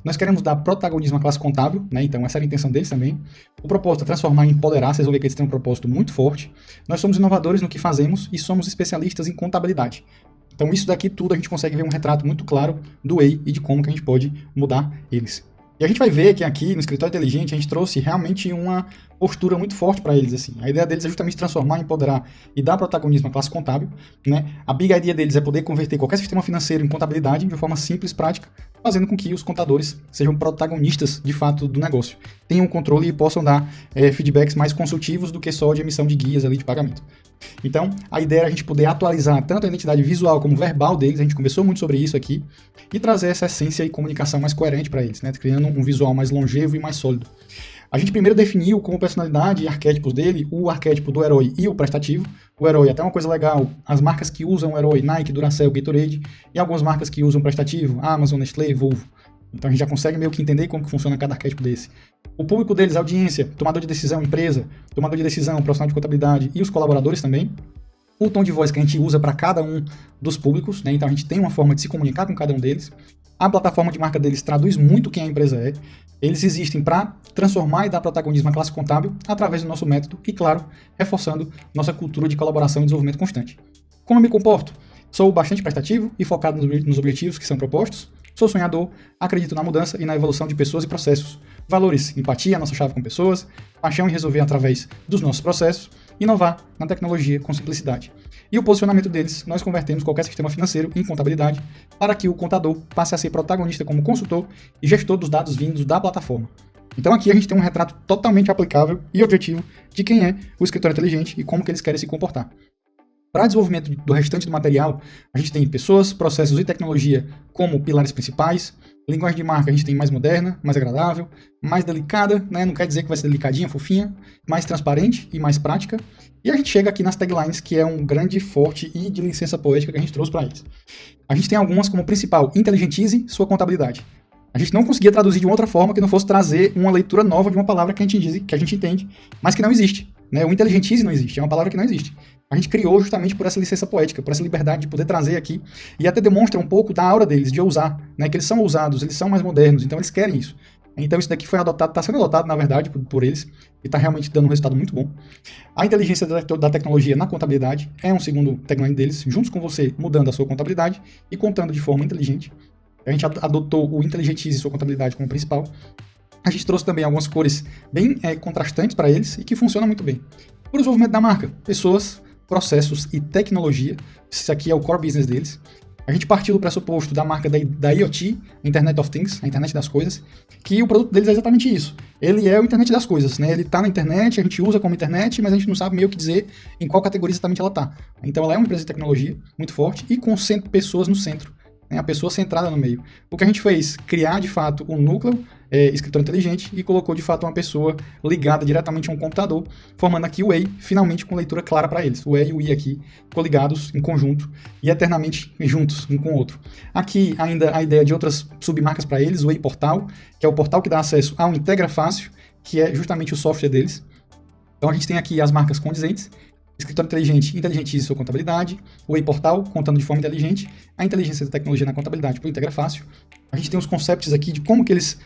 Nós queremos dar protagonismo à classe contábil, né, então essa era a intenção deles também. O propósito é transformar e empoderar, vocês vão ver que eles têm um propósito muito forte. Nós somos inovadores no que fazemos e somos especialistas em contabilidade. Então isso daqui tudo a gente consegue ver um retrato muito claro do EI e de como que a gente pode mudar eles. E a gente vai ver que aqui no Escritório Inteligente a gente trouxe realmente uma postura muito forte para eles. Assim. A ideia deles é justamente transformar, empoderar e dar protagonismo à classe contábil. Né? A big idea deles é poder converter qualquer sistema financeiro em contabilidade de uma forma simples, prática, fazendo com que os contadores sejam protagonistas de fato do negócio. Tenham controle e possam dar feedbacks mais consultivos do que só de emissão de guias ali de pagamento. Então, a ideia é a gente poder atualizar tanto a identidade visual como verbal deles, a gente conversou muito sobre isso aqui, e trazer essa essência e comunicação mais coerente para eles, né? Criando um visual mais longevo e mais sólido. A gente primeiro definiu como personalidade e arquétipos dele o arquétipo do herói e o prestativo. O herói é até uma coisa legal, as marcas que usam o herói, Nike, Duracell, Gatorade, e algumas marcas que usam prestativo, Amazon, Nestlé, Volvo. Então a gente já consegue meio que entender como que funciona cada arquétipo desse. O público deles, audiência, tomador de decisão, empresa, tomador de decisão, profissional de contabilidade e os colaboradores também. O tom de voz que a gente usa para cada um dos públicos, né? Então a gente tem uma forma de se comunicar com cada um deles. A plataforma de marca deles traduz muito quem a empresa é. Eles existem para transformar e dar protagonismo à classe contábil através do nosso método e, claro, reforçando nossa cultura de colaboração e desenvolvimento constante. Como eu me comporto? Sou bastante prestativo e focado nos objetivos que são propostos. Sou sonhador, acredito na mudança e na evolução de pessoas e processos. Valores, empatia, nossa chave com pessoas, paixão em resolver através dos nossos processos, inovar na tecnologia com simplicidade. E o posicionamento deles, nós convertemos qualquer sistema financeiro em contabilidade para que o contador passe a ser protagonista como consultor e gestor dos dados vindos da plataforma. Então aqui a gente tem um retrato totalmente aplicável e objetivo de quem é o escritório inteligente e como que eles querem se comportar. Para desenvolvimento do restante do material, a gente tem pessoas, processos e tecnologia como pilares principais. Linguagem de marca a gente tem mais moderna, mais agradável, mais delicada, né? Não quer dizer que vai ser delicadinha, fofinha, mais transparente e mais prática. E a gente chega aqui nas taglines, que é um grande forte e de licença poética que a gente trouxe para eles. A gente tem algumas como principal, inteligentize sua contabilidade. A gente não conseguia traduzir de uma outra forma que não fosse trazer uma leitura nova de uma palavra que a gente entende, mas que não existe. Né? O inteligentize não existe, é uma palavra que não existe. a gente criou justamente por essa licença poética, por essa liberdade de poder trazer aqui, e até demonstra um pouco da aura deles, de ousar, né, que eles são ousados, eles são mais modernos, então eles querem isso. Então isso daqui foi adotado, está sendo adotado, na verdade, por eles, e está realmente dando um resultado muito bom. A inteligência da tecnologia na contabilidade é um segundo tagline deles, juntos com você mudando a sua contabilidade e contando de forma inteligente. A gente adotou o Inteligentize sua contabilidade como principal. A gente trouxe também algumas cores bem contrastantes para eles e que funcionam muito bem. O desenvolvimento da marca, pessoas, processos e tecnologia. Isso aqui é o core business deles. A gente partiu do pressuposto da marca da IoT, Internet of Things, a internet das coisas, que o produto deles é exatamente isso. Ele é o internet das coisas, né? Ele está na internet, a gente usa como internet, mas a gente não sabe meio que dizer em qual categoria exatamente ela está. Então ela é uma empresa de tecnologia muito forte e com pessoas no centro, né? A pessoa centrada no meio. O que a gente fez? Criar de fato um núcleo escritor inteligente e colocou de fato uma pessoa ligada diretamente a um computador, formando aqui o EI, finalmente com leitura clara para eles. O EI e o I aqui coligados em conjunto e eternamente juntos um com o outro. Aqui ainda a ideia de outras submarcas para eles, o EI Portal, que é o portal que dá acesso ao Integra Fácil, que é justamente o software deles. Então a gente tem aqui as marcas condizentes, escritório inteligente, Inteligentize sua contabilidade, o EI Portal, contando de forma inteligente, a inteligência da tecnologia na contabilidade para o Integra Fácil. A gente tem os conceitos aqui de como que eles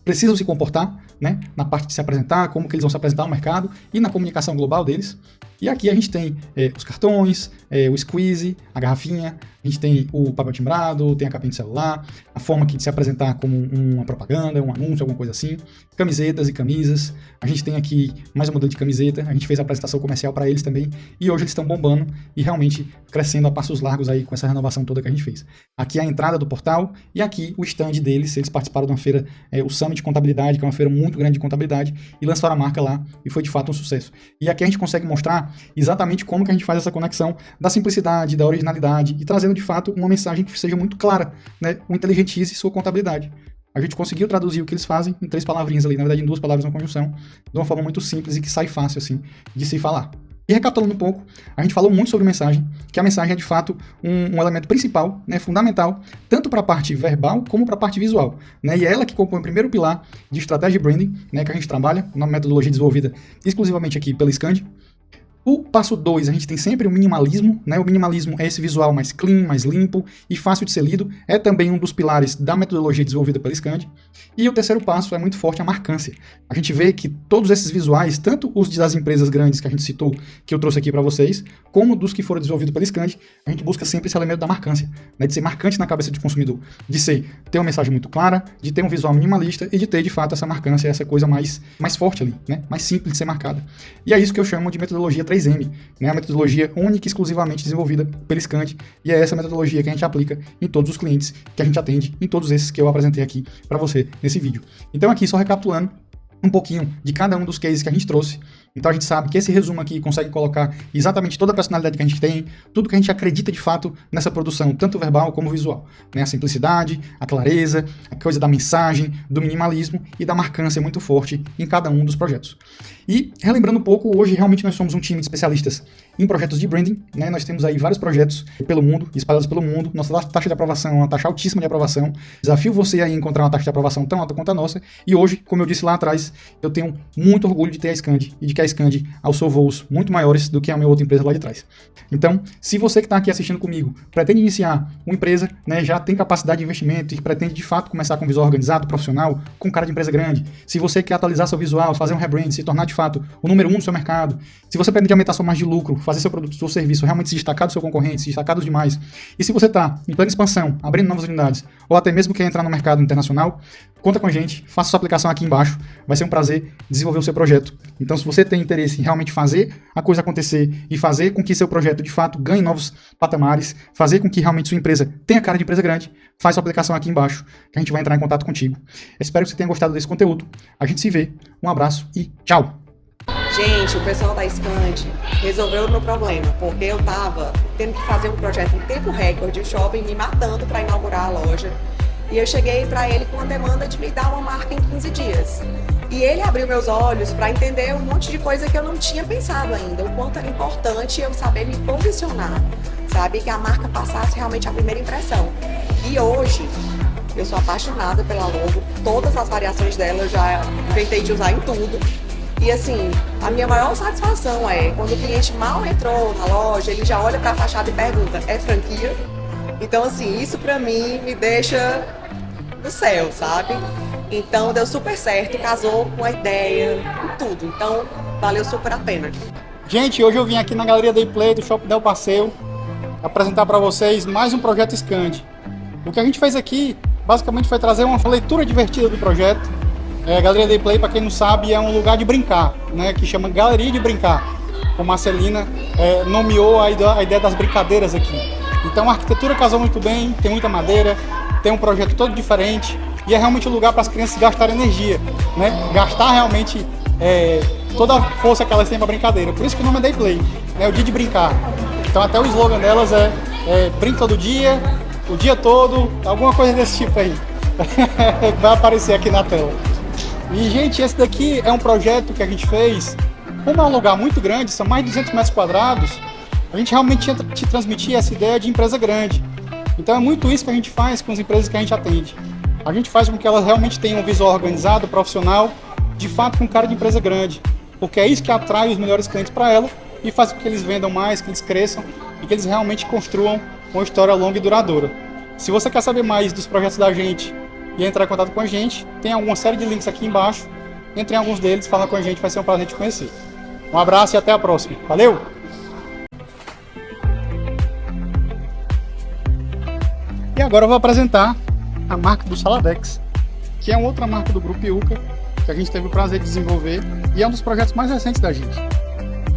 precisam se comportar, né, na parte de se apresentar, como que eles vão se apresentar ao mercado e na comunicação global deles. E aqui a gente tem os cartões, o squeeze, a garrafinha, a gente tem o papel timbrado, tem a capinha de celular, a forma aqui de se apresentar como uma propaganda, um anúncio, alguma coisa assim, camisetas e camisas. A gente tem aqui mais um modelo de camiseta, a gente fez a apresentação comercial para eles também, e hoje eles estão bombando e realmente crescendo a passos largos aí com essa renovação toda que a gente fez. Aqui é a entrada do portal e aqui o stand deles, eles participaram de uma feira, o Summit de Contabilidade, que é uma feira muito grande de contabilidade, e lançaram a marca lá e foi de fato um sucesso. E aqui a gente consegue mostrar exatamente como que a gente faz essa conexão da simplicidade, da originalidade e trazendo de fato uma mensagem que seja muito clara, né? O Inteligentize sua contabilidade. A gente conseguiu traduzir o que eles fazem em 3 palavrinhas ali, na verdade em 2 palavras na conjunção, de uma forma muito simples e que sai fácil assim de se falar. E recapitulando um pouco, a gente falou muito sobre mensagem, que a mensagem é de fato um elemento principal, né, fundamental, tanto para a parte verbal como para a parte visual, né, e é ela que compõe o primeiro pilar de estratégia de branding, né, que a gente trabalha, uma metodologia desenvolvida exclusivamente aqui pela Scandi. O passo 2, a gente tem sempre o minimalismo, né? O minimalismo é esse visual mais clean, mais limpo e fácil de ser lido, é também um dos pilares da metodologia desenvolvida pela Scandi. E o terceiro passo é muito forte a marcância. A gente vê que todos esses visuais, tanto os das empresas grandes que a gente citou, que eu trouxe aqui para vocês, como dos que foram desenvolvidos pela Scandi, a gente busca sempre esse elemento da marcância, né? De ser marcante na cabeça do consumidor, de ter uma mensagem muito clara, de ter um visual minimalista e de ter de fato essa marcância, essa coisa mais forte ali, né? Mais simples de ser marcada. E é isso que eu chamo de metodologia 3M, né? A metodologia única e exclusivamente desenvolvida pela Scandi, e é essa metodologia que a gente aplica em todos os clientes que a gente atende, em todos esses que eu apresentei aqui para você nesse vídeo. Então aqui, só recapitulando um pouquinho de cada um dos cases que a gente trouxe. Então a gente sabe que esse resumo aqui consegue colocar exatamente toda a personalidade que a gente tem, tudo que a gente acredita de fato nessa produção, tanto verbal como visual, né? A simplicidade, a clareza, a coisa da mensagem, do minimalismo e da marcância muito forte em cada um dos projetos. E relembrando um pouco, hoje realmente nós somos um time de especialistas em projetos de branding, né? Nós temos aí vários projetos pelo mundo, espalhados pelo mundo. Nossa taxa de aprovação é uma taxa altíssima de aprovação. Desafio você aí a encontrar uma taxa de aprovação tão alta quanto a nossa. E hoje, como eu disse lá atrás, eu tenho muito orgulho de ter a Scandi e de que a Scandi alçou voos muito maiores do que a minha outra empresa lá de trás. Então, se você que está aqui assistindo comigo pretende iniciar uma empresa, né, já tem capacidade de investimento e pretende de fato começar com um visual organizado, profissional, com cara de empresa grande, se você quer atualizar seu visual, fazer um rebrand, se tornar de fato o número 1 do seu mercado, se você pretende aumentar sua margem de lucro, fazer seu produto, seu serviço realmente se destacar do seu concorrente, se destacar dos demais, e se você está em plena expansão, abrindo novas unidades, ou até mesmo quer entrar no mercado internacional, conta com a gente, faça sua aplicação aqui embaixo, vai ser um prazer desenvolver o seu projeto. Então, se você tem interesse em realmente fazer a coisa acontecer e fazer com que seu projeto de fato ganhe novos patamares, fazer com que realmente sua empresa tenha cara de empresa grande, faz sua aplicação aqui embaixo, que a gente vai entrar em contato contigo. Espero que você tenha gostado desse conteúdo. A gente se vê, um abraço e tchau! Gente, o pessoal da Scandi resolveu o meu problema, porque eu tava tendo que fazer um projeto em tempo recorde, o shopping me matando para inaugurar a loja. E eu cheguei para ele com uma demanda de me dar uma marca em 15 dias. E ele abriu meus olhos para entender um monte de coisa que eu não tinha pensado ainda, o quanto era importante eu saber me posicionar, sabe? Que a marca passasse realmente a primeira impressão. E hoje, eu sou apaixonada pela logo, todas as variações dela eu já inventei de usar em tudo. E assim, a minha maior satisfação é quando o cliente mal entrou na loja, ele já olha para a fachada e pergunta: é franquia? Então assim, isso para mim me deixa no céu, sabe? Então deu super certo, casou com a ideia, tudo. Então valeu super a pena. Gente, hoje eu vim aqui na Galeria Day Play do Shopping Del Passeio apresentar para vocês mais um projeto Scandi. O que a gente fez aqui, basicamente, foi trazer uma leitura divertida do projeto. A Galeria Day Play, para quem não sabe, é um lugar de brincar, né, que chama Galeria de Brincar. Como a Marcelina nomeou a ideia das brincadeiras aqui. Então a arquitetura casou muito bem, tem muita madeira, tem um projeto todo diferente e é realmente um lugar para as crianças gastarem energia, né? Gastar realmente toda a força que elas têm para brincadeira. Por isso que o nome é Day Play, né? O dia de brincar. Então até o slogan delas é brinca todo dia, o dia todo, alguma coisa desse tipo aí. Vai aparecer aqui na tela. E, gente, esse daqui é um projeto que a gente fez. Como é um lugar muito grande, são mais de 200 metros quadrados, a gente realmente tinha que transmitir essa ideia de empresa grande. Então é muito isso que a gente faz com as empresas que a gente atende. A gente faz com que elas realmente tenham um visual organizado, profissional, de fato com cara de empresa grande. Porque é isso que atrai os melhores clientes para ela e faz com que eles vendam mais, que eles cresçam e que eles realmente construam uma história longa e duradoura. Se você quer saber mais dos projetos da gente e entrar em contato com a gente, tem alguma série de links aqui embaixo. Entre em alguns deles, fala com a gente, vai ser um prazer te conhecer. Um abraço e até a próxima. Valeu! E agora eu vou apresentar a marca do Saladex, que é uma outra marca do Grupo Iuca, que a gente teve o prazer de desenvolver e é um dos projetos mais recentes da gente.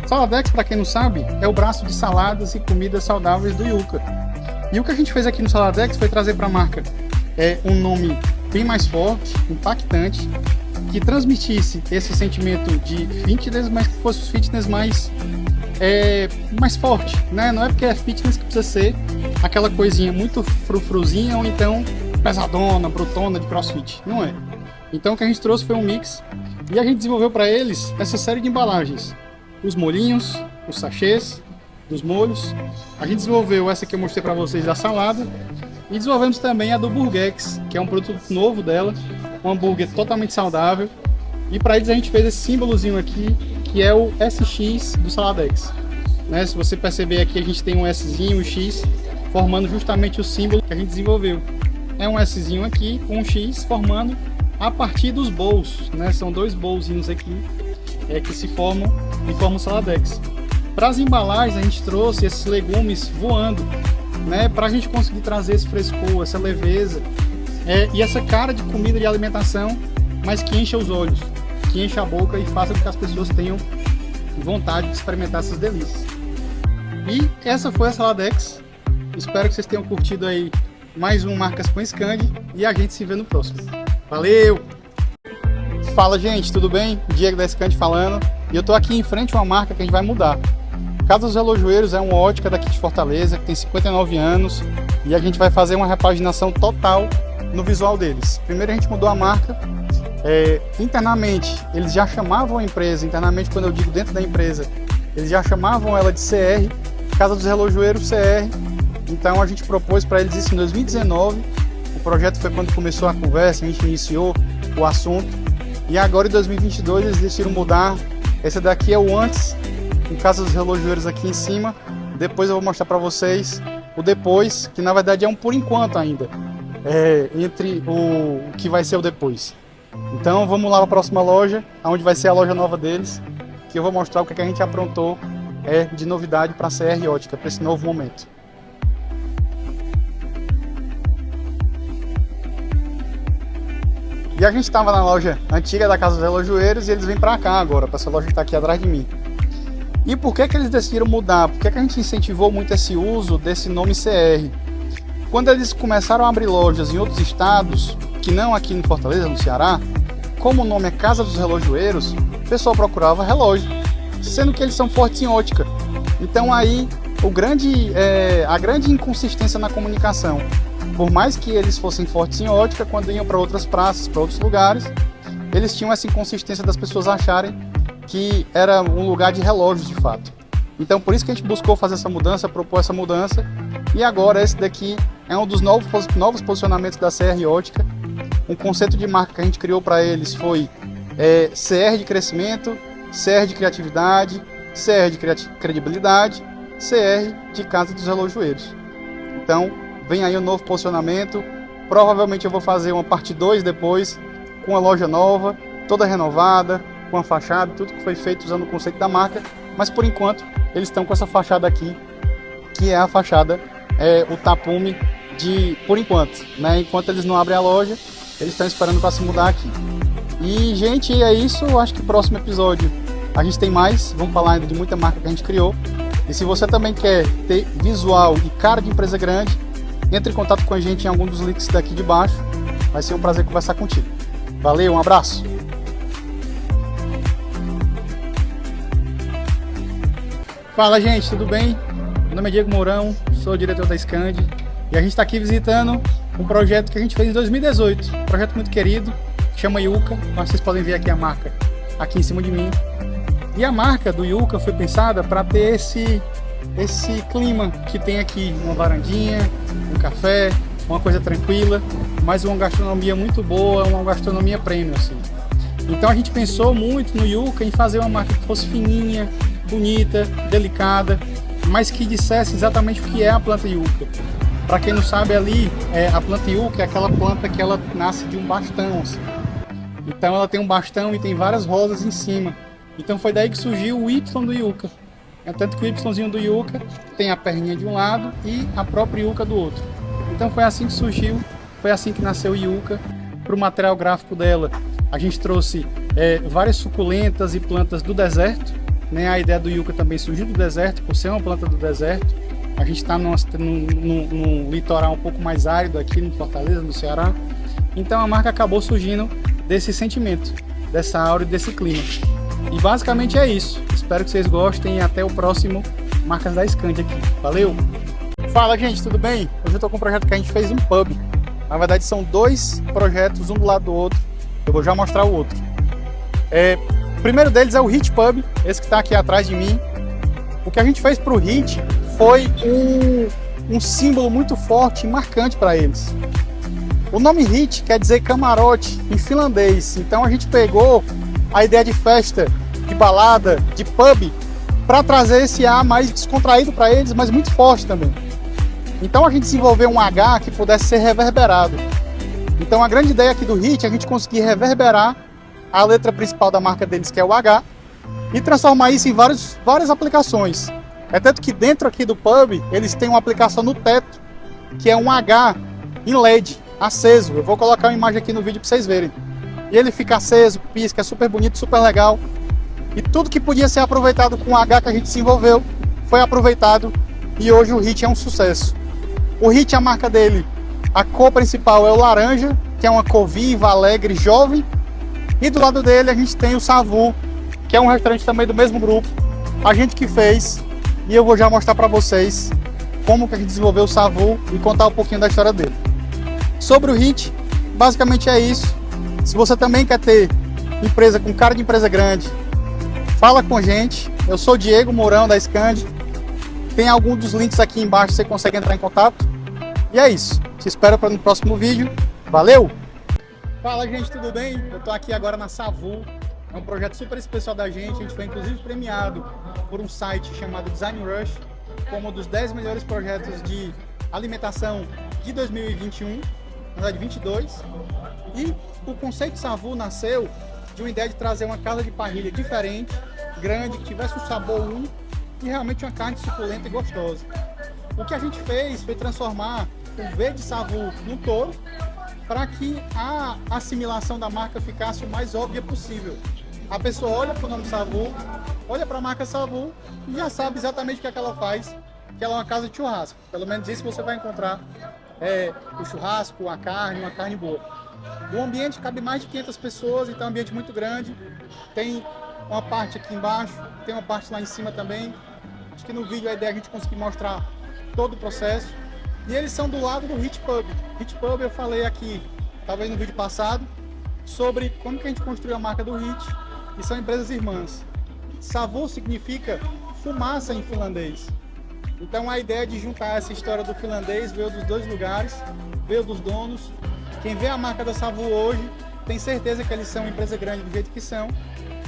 Saladex, para quem não sabe, é o braço de saladas e comidas saudáveis do Iuca. E o que a gente fez aqui no Saladex foi trazer para a marca um nome bem mais forte, impactante, que transmitisse esse sentimento de fitness, mas que fosse o fitness mais forte, né? Não é porque é fitness que precisa ser aquela coisinha muito frufruzinha ou então pesadona, brutona de crossfit, não é. Então o que a gente trouxe foi um mix e a gente desenvolveu para eles essa série de embalagens, os molhinhos, os sachês dos molhos. A gente desenvolveu essa que eu mostrei para vocês da salada e desenvolvemos também a do Burgex, que é um produto novo dela, um hambúrguer totalmente saudável. E para eles a gente fez esse símbolozinho aqui, que é o SX do Saladex. Né? Se você perceber aqui, a gente tem um Szinho, um X, formando justamente o símbolo que a gente desenvolveu. É um Szinho aqui com um X formando a partir dos bowls, né? São dois bowlzinhos aqui que se formam e formam o Saladex. Para as embalagens a gente trouxe esses legumes voando, né? Para a gente conseguir trazer esse frescor, essa leveza e essa cara de comida de alimentação, mas que encha os olhos, que encha a boca e faça com que as pessoas tenham vontade de experimentar essas delícias. E essa foi a Saladex. Espero que vocês tenham curtido aí mais um Marcas com Scandi e a gente se vê no próximo. Valeu! Fala, gente, tudo bem? Diego da Scandi falando. E eu tô aqui em frente a uma marca que a gente vai mudar. Casa dos Relojoeiros é uma ótica daqui de Fortaleza que tem 59 anos e a gente vai fazer uma repaginação total no visual deles. Primeiro a gente mudou a marca. Internamente, eles já chamavam a empresa, internamente quando eu digo dentro da empresa, eles já chamavam ela de CR, Casa dos Relojoeiros CR. Então a gente propôs para eles isso em 2019, o projeto foi quando começou a conversa, a gente iniciou o assunto, e agora em 2022 eles decidiram mudar. Esse daqui é o antes, com Casa dos Relojoeiros aqui em cima, depois eu vou mostrar para vocês o depois, que na verdade é um por enquanto ainda, entre o que vai ser o depois. Então vamos lá para a próxima loja, onde vai ser a loja nova deles, que eu vou mostrar o que a gente aprontou de novidade para a CR Ótica, para esse novo momento. E a gente estava na loja antiga da Casa dos Relojoeiros e eles vêm para cá agora, para essa loja que está aqui atrás de mim. E por que eles decidiram mudar? Por que a gente incentivou muito esse uso desse nome CR? Quando eles começaram a abrir lojas em outros estados, que não aqui em Fortaleza, no Ceará, como o nome é Casa dos Relojoeiros, o pessoal procurava relógio, sendo que eles são fortes em ótica. Então aí a grande inconsistência na comunicação. Por mais que eles fossem fortes em ótica, quando iam para outras praças, para outros lugares, eles tinham essa inconsistência das pessoas acharem que era um lugar de relógios de fato. Então por isso que a gente buscou fazer essa mudança, propor essa mudança, e agora esse daqui é um dos novos posicionamentos da CR Ótica. Um conceito de marca que a gente criou para eles foi CR de crescimento, CR de criatividade, CR de credibilidade, CR de Casa dos Relojoeiros. Então, vem aí um novo posicionamento. Provavelmente eu vou fazer uma parte 2 depois, com uma loja nova, toda renovada, com a fachada, tudo que foi feito usando o conceito da marca. Mas por enquanto, eles estão com essa fachada aqui, que é a fachada, o tapume por enquanto, né? Enquanto eles não abrem a loja, eles estão esperando para se mudar aqui. E, gente, é isso. Eu acho que próximo episódio a gente tem mais. Vamos falar ainda de muita marca que a gente criou. E se você também quer ter visual e cara de empresa grande, entre em contato com a gente em algum dos links daqui de baixo. Vai ser um prazer conversar contigo. Valeu, um abraço! Fala, gente, tudo bem? Meu nome é Diego Mourão, sou diretor da Scand e a gente está aqui visitando um projeto que a gente fez em 2018, um projeto muito querido, chama Yuka. Vocês podem ver aqui a marca aqui em cima de mim. E a marca do Yuka foi pensada para ter esse clima que tem aqui, uma varandinha, um café, uma coisa tranquila, mas uma gastronomia muito boa, uma gastronomia premium, assim. Então a gente pensou muito no Yuka em fazer uma marca que fosse fininha, bonita, delicada, mas que dissesse exatamente o que é a planta Yuka. Para quem não sabe, ali, a planta Yuka é aquela planta que ela nasce de um bastão, assim. Então ela tem um bastão e tem várias rosas em cima. Então foi daí que surgiu o Y do Yuka. Tanto que o Yzinho do Yuka tem a perninha de um lado e a própria Yuka do outro. Então foi assim que surgiu, foi assim que nasceu o Yuka. Para o material gráfico dela, a gente trouxe várias suculentas e plantas do deserto, né? A ideia do Yuka também surgiu do deserto, por ser uma planta do deserto. A gente está num litoral um pouco mais árido aqui no Fortaleza, no Ceará. Então a marca acabou surgindo desse sentimento, dessa aura e desse clima. E basicamente é isso. Espero que vocês gostem e até o próximo Marcas da Scand aqui. Valeu! Fala, gente, tudo bem? Hoje eu estou com um projeto que a gente fez um pub. Na verdade são 2 projetos, um do lado do outro. Eu vou já mostrar o outro. O primeiro deles é o Hit Pub, esse que está aqui atrás de mim. O que a gente fez para o Hit foi um símbolo muito forte e marcante para eles. O nome Hit quer dizer camarote em finlandês. Então a gente pegou a ideia de festa, de balada, de pub, para trazer esse ar mais descontraído para eles, mas muito forte também. Então a gente desenvolveu um H que pudesse ser reverberado. Então a grande ideia aqui do Hit é a gente conseguir reverberar a letra principal da marca deles, que é o H, e transformar isso em várias aplicações. É tanto que dentro aqui do pub, eles têm uma aplicação no teto, que é um H em LED, aceso. Eu vou colocar uma imagem aqui no vídeo para vocês verem. E ele fica aceso, pisca, é super bonito, super legal. E tudo que podia ser aproveitado com o H que a gente desenvolveu, foi aproveitado. E hoje o Hit é um sucesso. O Hit, a marca dele, a cor principal é o laranja, que é uma cor viva, alegre, jovem. E do lado dele a gente tem o Savu, que é um restaurante também do mesmo grupo. A gente que fez. E eu vou já mostrar para vocês como que a gente desenvolveu o Savu e contar um pouquinho da história dele. Sobre o Hit, basicamente é isso. Se você também quer ter empresa com cara de empresa grande, fala com a gente. Eu sou Diego Mourão da Scand. Tem algum dos links aqui embaixo, você consegue entrar em contato. E é isso. Te espero para no próximo vídeo. Valeu! Fala, gente, tudo bem? Eu tô aqui agora na Savu. É um projeto super especial da gente. A gente foi inclusive premiado por um site chamado Design Rush como um dos 10 melhores projetos de alimentação de 2021, na verdade 22. E o conceito Savu nasceu de uma ideia de trazer uma casa de parrilha diferente, grande, que tivesse um sabor único e realmente uma carne suculenta e gostosa. O que a gente fez foi transformar o V de Savu num touro para que a assimilação da marca ficasse o mais óbvia possível. A pessoa olha para o nome Savu, olha para a marca Savu e já sabe exatamente o que é que ela faz, que ela é uma casa de churrasco. Pelo menos isso você vai encontrar o churrasco, a carne, uma carne boa. O ambiente cabe mais de 500 pessoas, então é um ambiente muito grande. Tem uma parte aqui embaixo, tem uma parte lá em cima também. Acho que no vídeo a ideia é a gente conseguir mostrar todo o processo. E eles são do lado do Hit Pub. Hit Pub eu falei aqui, talvez no vídeo passado, sobre como que a gente construiu a marca do Hit, e são empresas irmãs. Savu significa fumaça em finlandês. Então a ideia de juntar essa história do finlandês veio dos dois lugares, veio dos donos. Quem vê a marca da Savu hoje tem certeza que eles são uma empresa grande do jeito que são,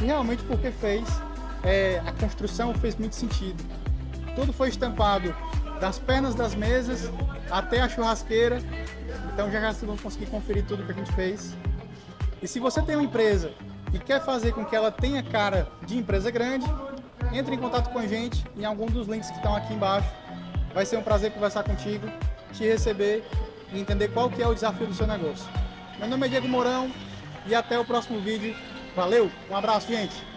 e realmente porque fez a construção fez muito sentido. Tudo foi estampado, das pernas das mesas até a churrasqueira. Então já vocês vão conseguir conferir tudo que a gente fez. E se você tem uma empresa e quer fazer com que ela tenha cara de empresa grande, entre em contato com a gente em algum dos links que estão aqui embaixo. Vai ser um prazer conversar contigo, te receber e entender qual que é o desafio do seu negócio. Meu nome é Diego Mourão e até o próximo vídeo. Valeu, um abraço, gente!